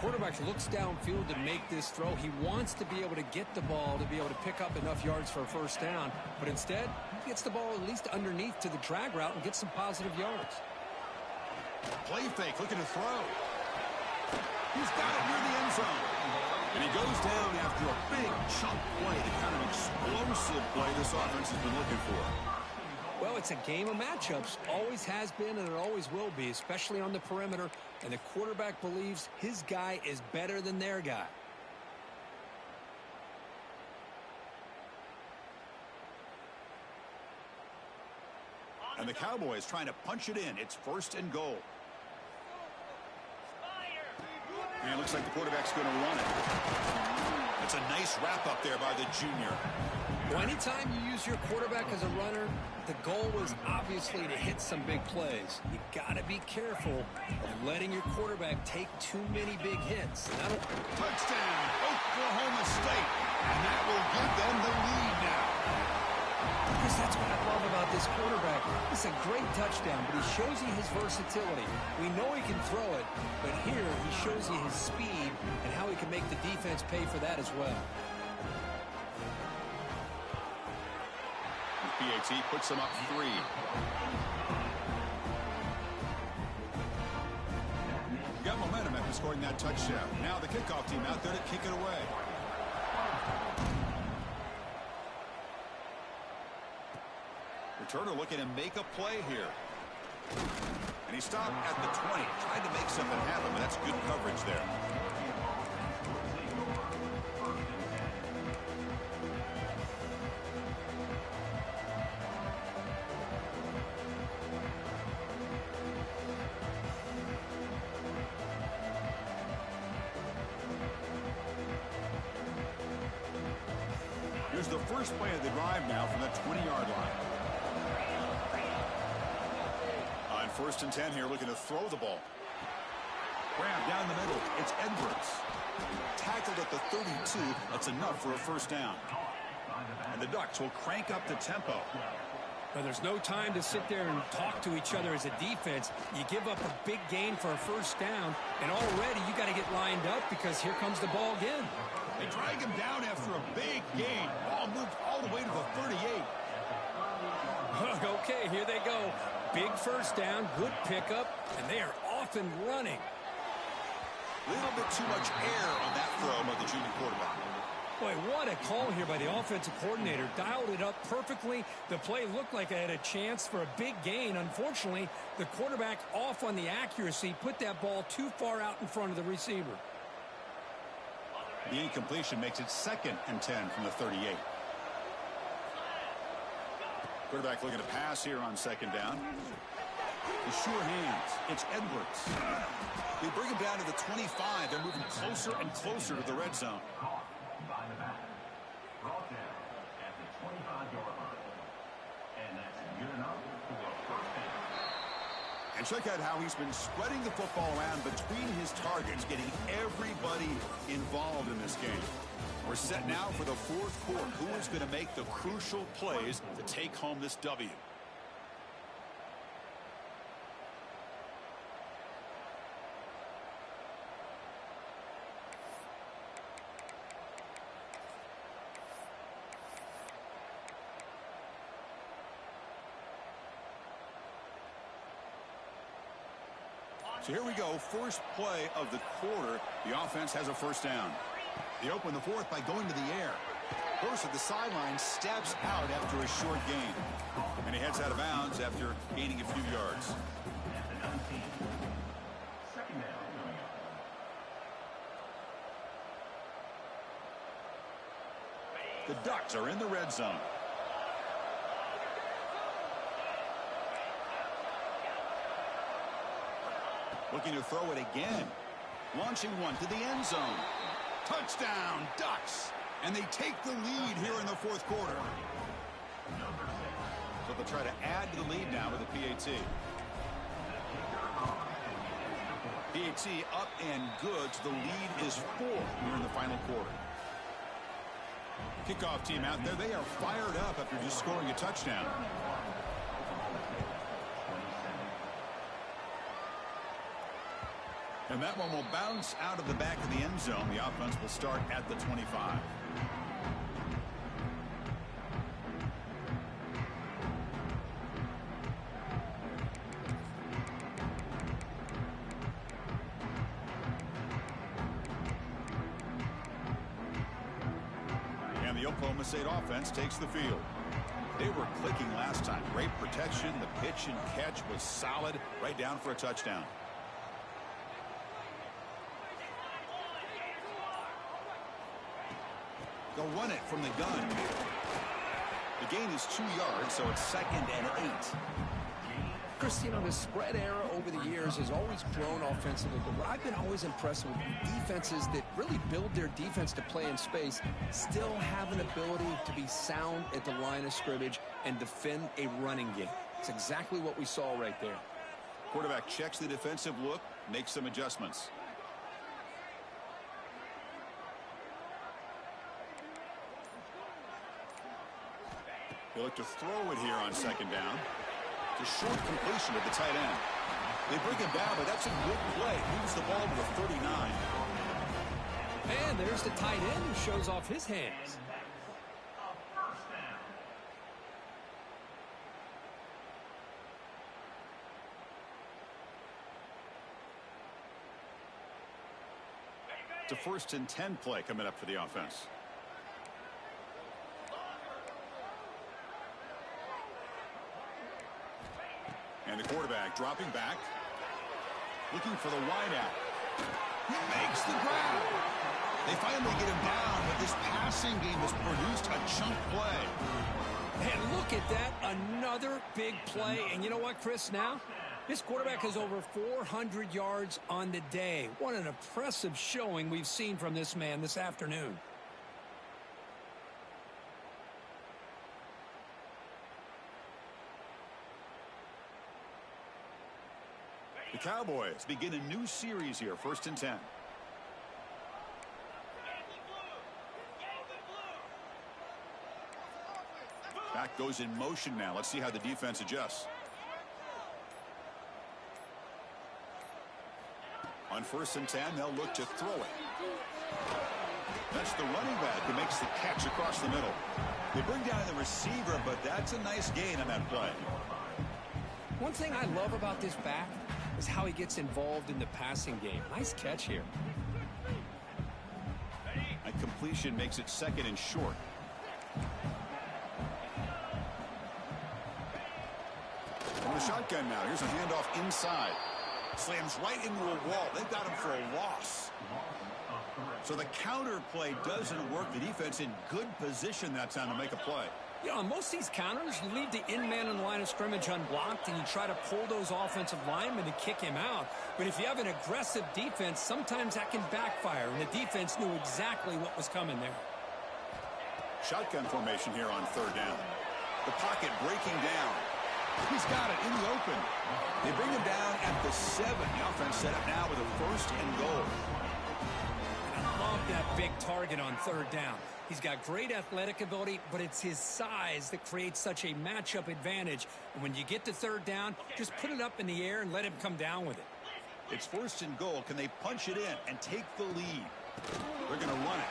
Quarterback looks downfield to make this throw. He wants to be able to get the ball to be able to pick up enough yards for a first down. But instead, he gets the ball at least underneath to the drag route and gets some positive yards. Play fake, looking to throw. He's got it near the end zone. And he goes down after a big chunk play, the kind of explosive play this offense has been looking for. Well, it's a game of matchups. Always has been and it always will be, especially on the perimeter. And the quarterback believes his guy is better than their guy. And the Cowboys trying to punch it in. It's 1st and goal. And it looks like the quarterback's going to run it. That's a nice wrap up there by the junior. Well, anytime you use your quarterback as a runner, the goal was obviously to hit some big plays. You got to be careful of letting your quarterback take too many big hits. Touchdown, Oklahoma State. And that will give them the lead now. Because that's what I love about this quarterback. It's a great touchdown, but he shows you his versatility. We know he can throw it, but here he shows you his speed and how he can make the defense pay for that as well. PAT puts them up 3. Got momentum after scoring that touchdown. Now the kickoff team out there to kick it away. Returner looking to make a play here. And he stopped at the 20. Tried to make something happen, but that's good coverage there. Here's the first play of the drive now from the 20-yard line. On 1st and 10 here, looking to throw the ball. Grab down the middle. It's Edwards. Tackled at the 32. That's enough for a first down. And the Ducks will crank up the tempo. But there's no time to sit there and talk to each other as a defense. You give up a big gain for a first down, and already you got to get lined up because here comes the ball again. They drag him down after a big gain. Ball moved all the way to the 38. Okay, here they go. Big first down, good pickup, and they are off and running. A little bit too much air on that throw by the junior quarterback. Boy, what a call here by the offensive coordinator. Dialed it up perfectly. The play looked like it had a chance for a big gain. Unfortunately, the quarterback off on the accuracy, put that ball too far out in front of the receiver. The incompletion makes it 2nd and 10 from the 38. Quarterback looking to pass here on 2nd down. The sure hands. It's Edwards. They bring him down to the 25. They're moving closer and closer to the red zone. By the back. Brought down at the 25-yard line. And that's good enough for a first down. And check out how he's been spreading the football around between his targets, getting everybody involved in this game. We're set now for the 4th quarter. Who is going to make the crucial plays to take home this W? So here we go, first play of the quarter. The offense has a first down. They open the 4th by going to the air. Burst at the sideline, steps out after a short gain. And he heads out of bounds after gaining a few yards. At the 19. Second down coming up. The Ducks are in the red zone. Looking to throw it again. Launching one to the end zone. Touchdown, Ducks. And they take the lead here in the 4th quarter. So they'll try to add to the lead now with a PAT. PAT up and good. So the lead is 4 here in the final quarter. Kickoff team out there. They are fired up after just scoring a touchdown. And that one will bounce out of the back of the end zone. The offense will start at the 25. And the Oklahoma State offense takes the field. They were clicking last time. Great protection. The pitch and catch was solid. Right down for a touchdown. They'll run it from the gun. The gain is 2 yards, so it's 2nd and 8. Chris, you know, the spread era over the years has always grown offensively, but what I've been always impressed with defenses that really build their defense to play in space still have an ability to be sound at the line of scrimmage and defend a running game. It's exactly what we saw right there. Quarterback checks the defensive look, makes some adjustments. They look to throw it here on 2nd down. It's a short completion to the tight end. They bring him down, but that's a good play. Moves the ball to the 39. And there's the tight end who shows off his hands. It's a 1st and 10 play coming up for the offense. And the quarterback dropping back. Looking for the wideout. He makes the grab. They finally get him down, but this passing game has produced a chunk play. And look at that. Another big play. And you know what, Chris, now? This quarterback has over 400 yards on the day. What an impressive showing we've seen from this man this afternoon. The Cowboys begin a new series here, 1st and 10. Back goes in motion now. Let's see how the defense adjusts. On 1st and 10, they'll look to throw it. That's the running back who makes the catch across the middle. They bring down the receiver, but that's a nice gain on that play. One thing I love about this back is how he gets involved in the passing game. Nice catch here. A completion makes it 2nd and short. From the shotgun now. Here's a handoff inside. Slams right into a wall. They've got him for a loss. So the counter play doesn't work. The defense in good position that time to make a play. You know, on most of these counters, you leave the in man in the line of scrimmage unblocked, and you try to pull those offensive linemen to kick him out. But if you have an aggressive defense, sometimes that can backfire, and the defense knew exactly what was coming there. Shotgun formation here on third down. The pocket breaking down. He's got it in the open. They bring him down at the 7. The offense set up now with a 1st and goal. I love that big target on third down. He's got great athletic ability, but it's his size that creates such a matchup advantage. And when you get to third down, just put it up in the air and let him come down with it. It's 1st and goal. Can they punch it in and take the lead? They're going to run it.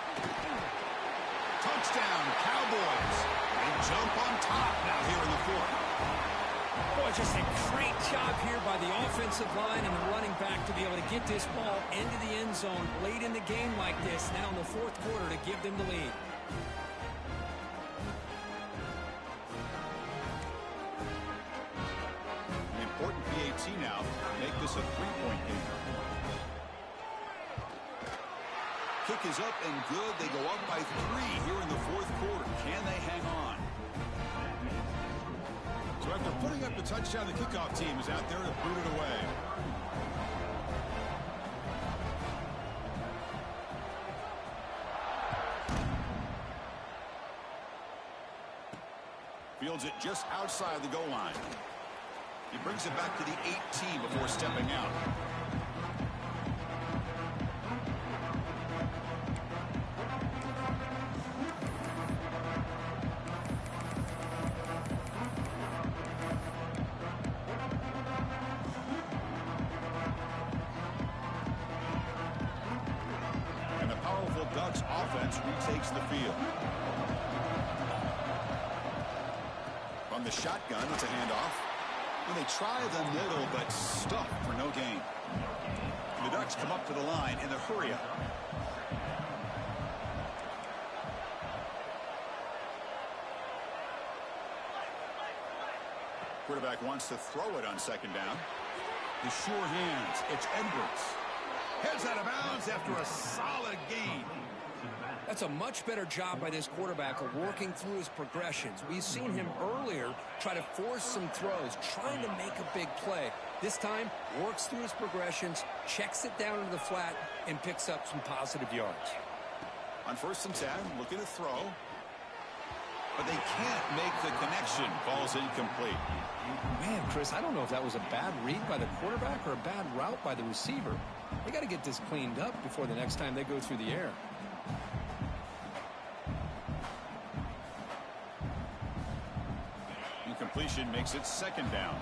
Touchdown, Cowboys. They jump on top now here in the 4th. Boy, just a great job here by the offensive line and the running back to be able to get this ball into the end zone late in the game like this, now in the 4th quarter to give them the lead. An important PAT now to make this a 3-point game. Kick is up and good. They go up by 3 here in the 4th quarter. Can they hang on? So after putting up the touchdown, the kickoff team is out there to boot it away. Fields it just outside the goal line. He brings it back to the 18 before stepping out. Ducks offense retakes the field. From the shotgun, it's a handoff. And they try the middle, but stuck for no gain. The Ducks come up to the line in the hurry-up. Quarterback wants to throw it on 2nd down. The sure hands. It's Edwards. Heads out of bounds after a solid gain. That's a much better job by this quarterback of working through his progressions. We've seen him earlier try to force some throws, trying to make a big play. This time, works through his progressions, checks it down into the flat, and picks up some positive yards. On 1st and 10, looking to throw. But they can't make the connection. Ball's incomplete. Man, Chris, I don't know if that was a bad read by the quarterback or a bad route by the receiver. They got to get this cleaned up before the next time they go through the air. Incompletion makes it 2nd down.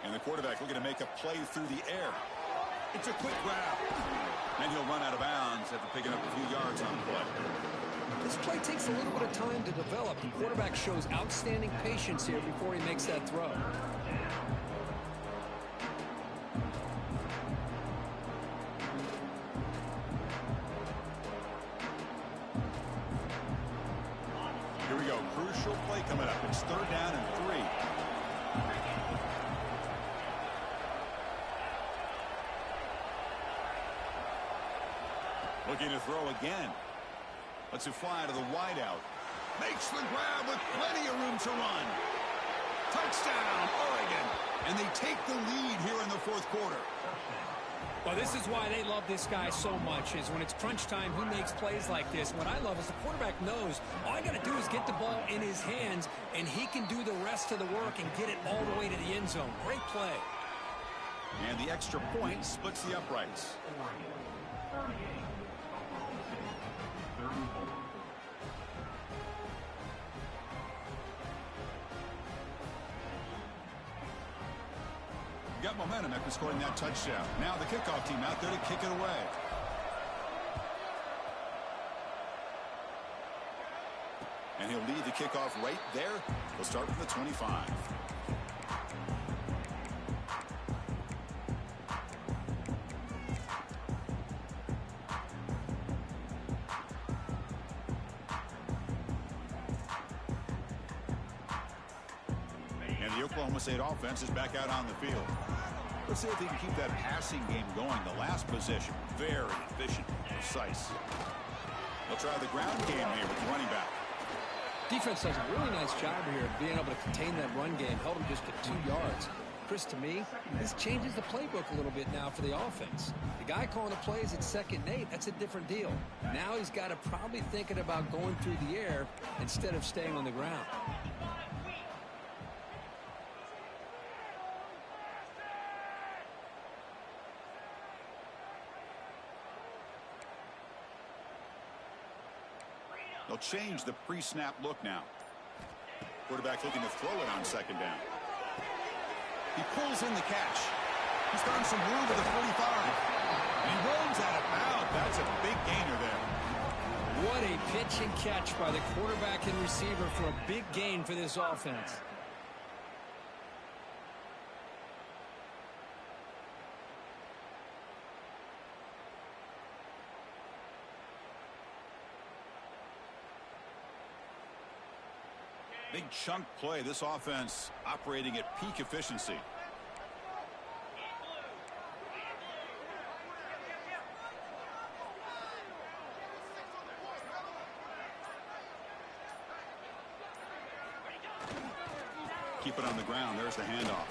And the quarterback looking to make a play through the air. It's a quick grab. And he'll run out of bounds after picking up a few yards on the play. This play takes a little bit of time to develop. The quarterback shows outstanding patience here before he makes that throw. Here we go. Crucial play coming up. It's 3rd down and 3. Looking to throw again. Lets it fly to the wideout. Makes the grab with plenty of room to run. Touchdown, Oregon. And they take the lead here in the 4th quarter. Well, this is why they love this guy so much, is when it's crunch time, he makes plays like this. What I love is the quarterback knows all I got to do is get the ball in his hands, and he can do the rest of the work and get it all the way to the end zone. Great play. And the extra point splits the uprights. Got momentum after scoring that touchdown. Now the kickoff team out there to kick it away. And he'll lead the kickoff right there. We'll start from the 25. The Oklahoma State offense is back out on the field. Let's see if they can keep that passing game going. The last possession, very efficient, precise. They'll try the ground game here with the running back. Defense does a really nice job here of being able to contain that run game. Held them just to 2 yards. Chris, to me, this changes the playbook a little bit now for the offense. The guy calling the plays at 2nd and 8, that's a different deal. Now he's got to probably thinking about going through the air instead of staying on the ground. They'll change the pre-snap look now. Quarterback looking to throw it on 2nd down. He pulls in the catch. He's found some room at the 45. He runs out of bounds. That's a big gainer there. What a pitch and catch by the quarterback and receiver for a big gain for this offense. Big chunk play. This offense operating at peak efficiency. Keep it on the ground. There's the handoff.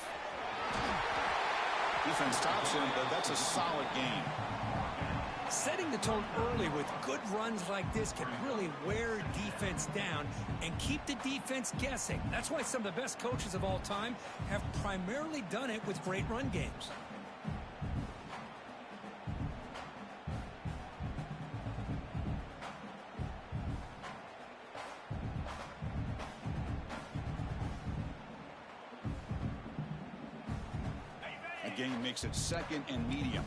Defense stops him, but that's a solid gain. Setting the tone early with good runs like this can really wear defense down and keep the defense guessing. That's why some of the best coaches of all time have primarily done it with great run games. A gain makes it 2nd and medium.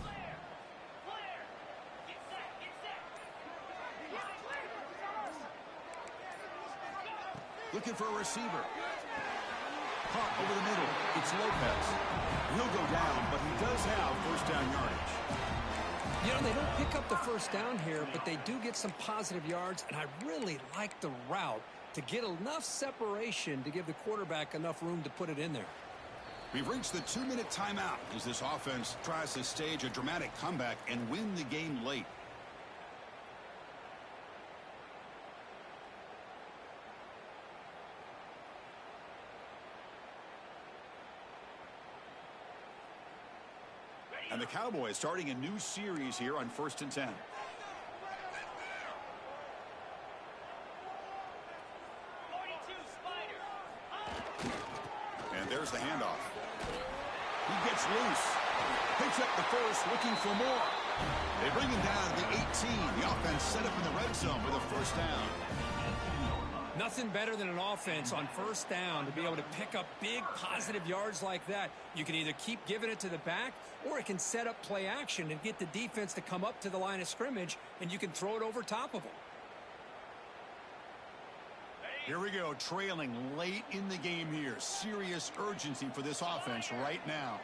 Looking for a receiver. Caught over the middle. It's Lopez. He'll go down, but he does have 1st down yardage. You know, they don't pick up the 1st down here, but they do get some positive yards, and I really like the route to get enough separation to give the quarterback enough room to put it in there. We've reached the 2-minute timeout as this offense tries to stage a dramatic comeback and win the game late. And the Cowboys starting a new series here on 1st and 10. And there's the handoff. He gets loose. Picks up the 1st, looking for more. They bring him down to the 18. The offense set up in the red zone with a 1st down. Nothing better than an offense on 1st down to be able to pick up big positive yards like that. You can either keep giving it to the back, or it can set up play action and get the defense to come up to the line of scrimmage, and you can throw it over top of them. Here we go, trailing late in the game here. Serious urgency for this offense right now.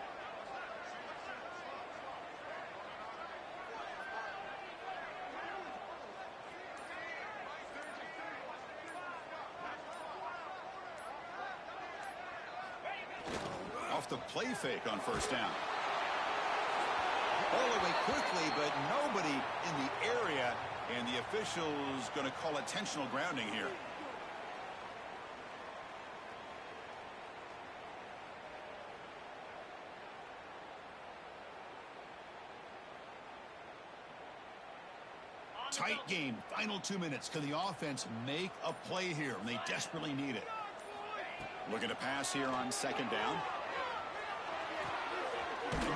Off the play fake on 1st down. All the way quickly, but nobody in the area, and the official's going to call intentional grounding here. Tight game, final 2 minutes. Can the offense make a play here? And they desperately need it. Looking to pass here on 2nd down.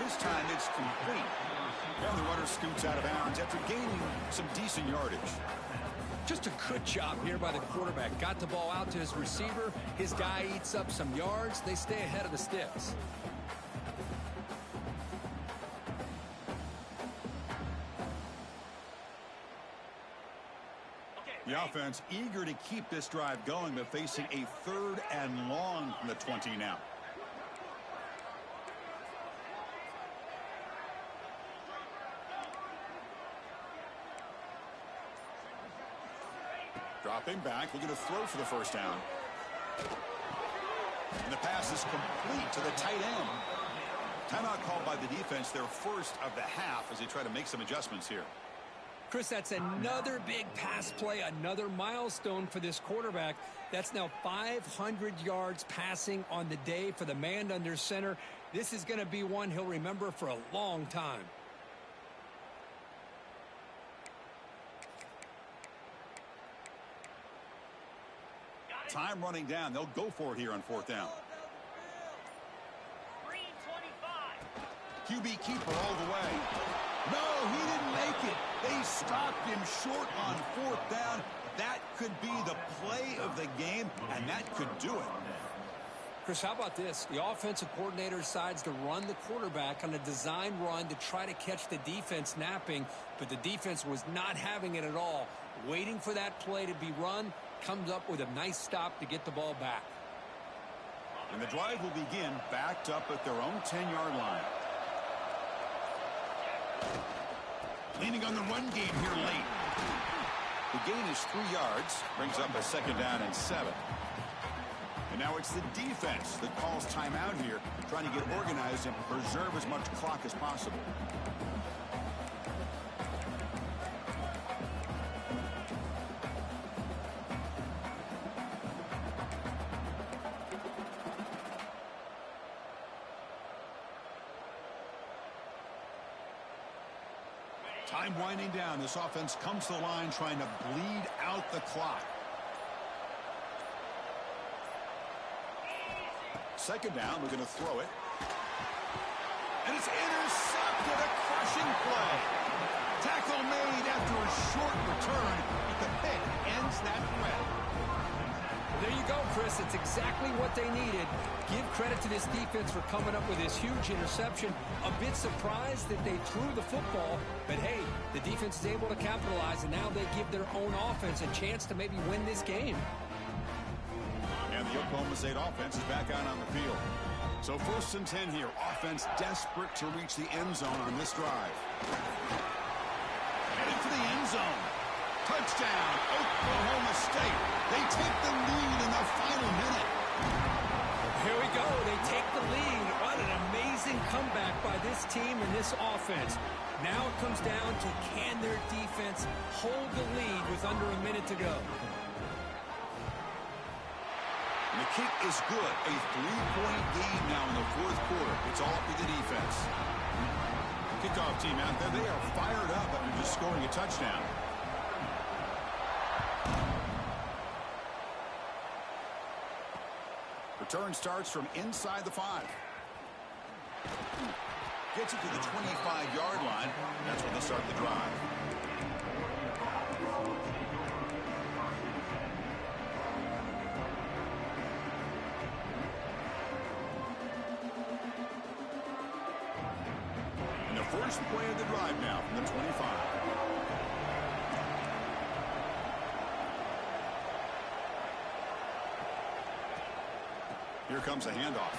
This time it's complete. And the runner scoots out of bounds after gaining some decent yardage. Just a good job here by the quarterback. Got the ball out to his receiver. His guy eats up some yards. They stay ahead of the sticks. The offense eager to keep this drive going, but facing a 3rd and long from the 20 now. Dropping back, looking to throw for the 1st down. And the pass is complete to the tight end. Timeout called by the defense, their first of the half, as they try to make some adjustments here. Chris, that's another big pass play, another milestone for this quarterback. That's now 500 yards passing on the day for the man under center. This is going to be one he'll remember for a long time. Time running down. They'll go for it here on fourth down. QB keeper all the way. No, he didn't make it. They stopped him short on fourth down. That could be the play of the game, and that could do it. Chris, how about this? The offensive coordinator decides to run the quarterback on a design run to try to catch the defense napping, but the defense was not having it at all. Waiting for that play to be run, comes up with a nice stop to get the ball back. And the drive will begin backed up at their own 10-yard line. Leaning on the run game here late. The gain is 3 yards, brings up a second down and 7. And now it's the defense that calls timeout here, trying to get organized and preserve as much clock as possible. Time winding down. This offense comes to the line trying to bleed out the clock. Second down, we're going to throw it. And it's intercepted, a crushing play. Tackle made after a short return, but the pick ends that threat. There you go, Chris. It's exactly what they needed. Give credit to this defense for coming up with this huge interception. A bit surprised that they threw the football, but hey, the defense is able to capitalize, and now they give their own offense a chance to maybe win this game. And the Oklahoma State offense is back out on the field. So 1st and 10 here. Offense desperate to reach the end zone on this drive. Headed for the end zone. Touchdown, Oklahoma State. They take the lead in the final minute. Here we go. They take the lead. What an amazing comeback by this team and this offense. Now it comes down to can their defense hold the lead with under a minute to go. And the kick is good. A 3-point game now in the fourth quarter. It's all up to the defense. Kickoff team out there. They are fired up after just scoring a touchdown. Return starts from inside the 5. Gets it to the 25-yard line. That's when they start the drive. And the first play of the drive now from the 25. Here comes a handoff.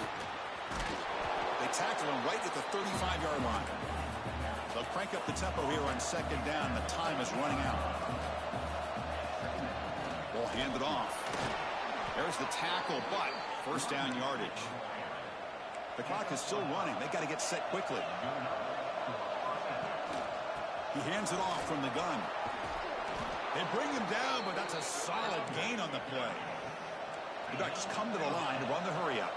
They tackle him right at the 35-yard line. They'll crank up the tempo here on second down. The time is running out. Ball handed off. There's the tackle, but first down yardage. The clock is still running. They got to get set quickly. He hands it off from the gun. They bring him down, but that's a solid gain on the play. The Ducks come to the line to run the hurry-up.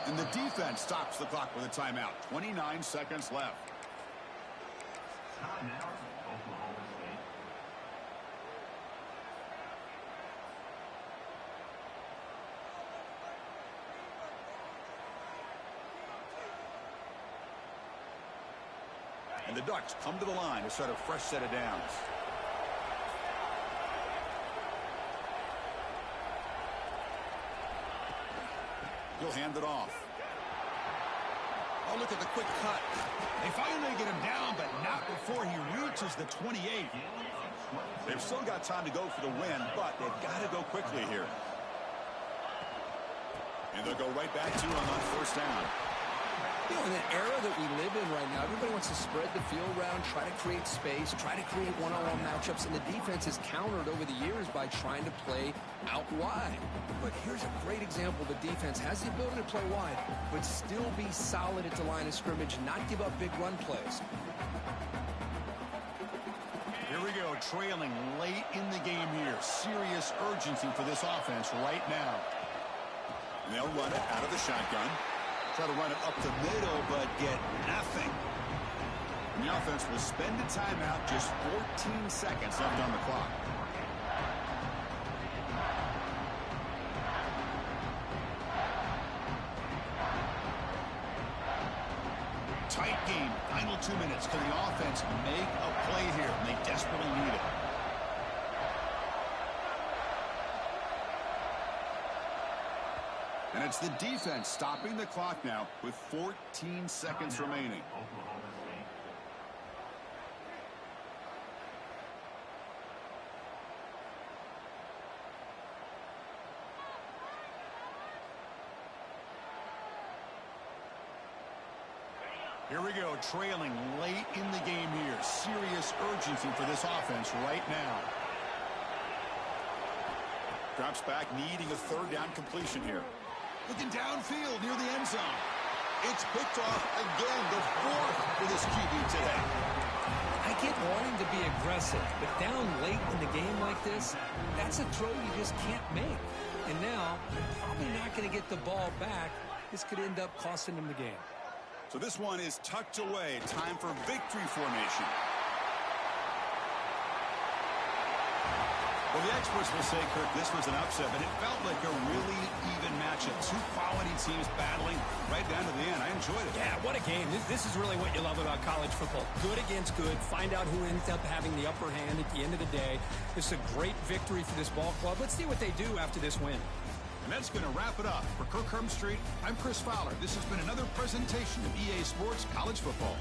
And the defense stops the clock with a timeout. 29 seconds left. Timeout, Oklahoma State. And the Ducks come to the line to start a fresh set of downs. He'll hand it off. Oh, look at the quick cut. They finally get him down, but not before he reaches the 28. They've still got time to go for the win, but they've got to go quickly here. And they'll go right back to him on first down. You know, in the era that we live in right now, everybody wants to spread the field around, try to create space, try to create one-on-one matchups, and the defense has countered over the years by trying to play out wide. But here's a great example. The defense has the ability to play wide, but still be solid at the line of scrimmage, not give up big run plays. Here we go, trailing late in the game here. Serious urgency for this offense right now. And they'll run it out of the shotgun. Try to run it up the middle, but get nothing. And the offense will spend a timeout, just 14 seconds left on the clock. Tight game, final 2 minutes. Can the offense make a play here? And they desperately need it. And it's the defense stopping the clock now with 14 seconds remaining. Here we go, trailing late in the game here. Serious urgency for this offense right now. Drops back, needing a third down completion here. Looking downfield near the end zone. It's picked off again, the fourth for this QB today. I get wanting to be aggressive, but down late in the game like this, that's a throw you just can't make. And now, they're probably not going to get the ball back. This could end up costing them the game. So this one is tucked away. Time for victory formation. Well, the experts will say, Kirk, this was an upset, but it felt like a really even matchup. Two quality teams battling right down to the end. I enjoyed it. Yeah, what a game. This is really what you love about college football. Good against good. Find out who ends up having the upper hand at the end of the day. This is a great victory for this ball club. Let's see what they do after this win. And that's going to wrap it up. For Kirk Hermstreet, I'm Chris Fowler. This has been another presentation of EA Sports College Football.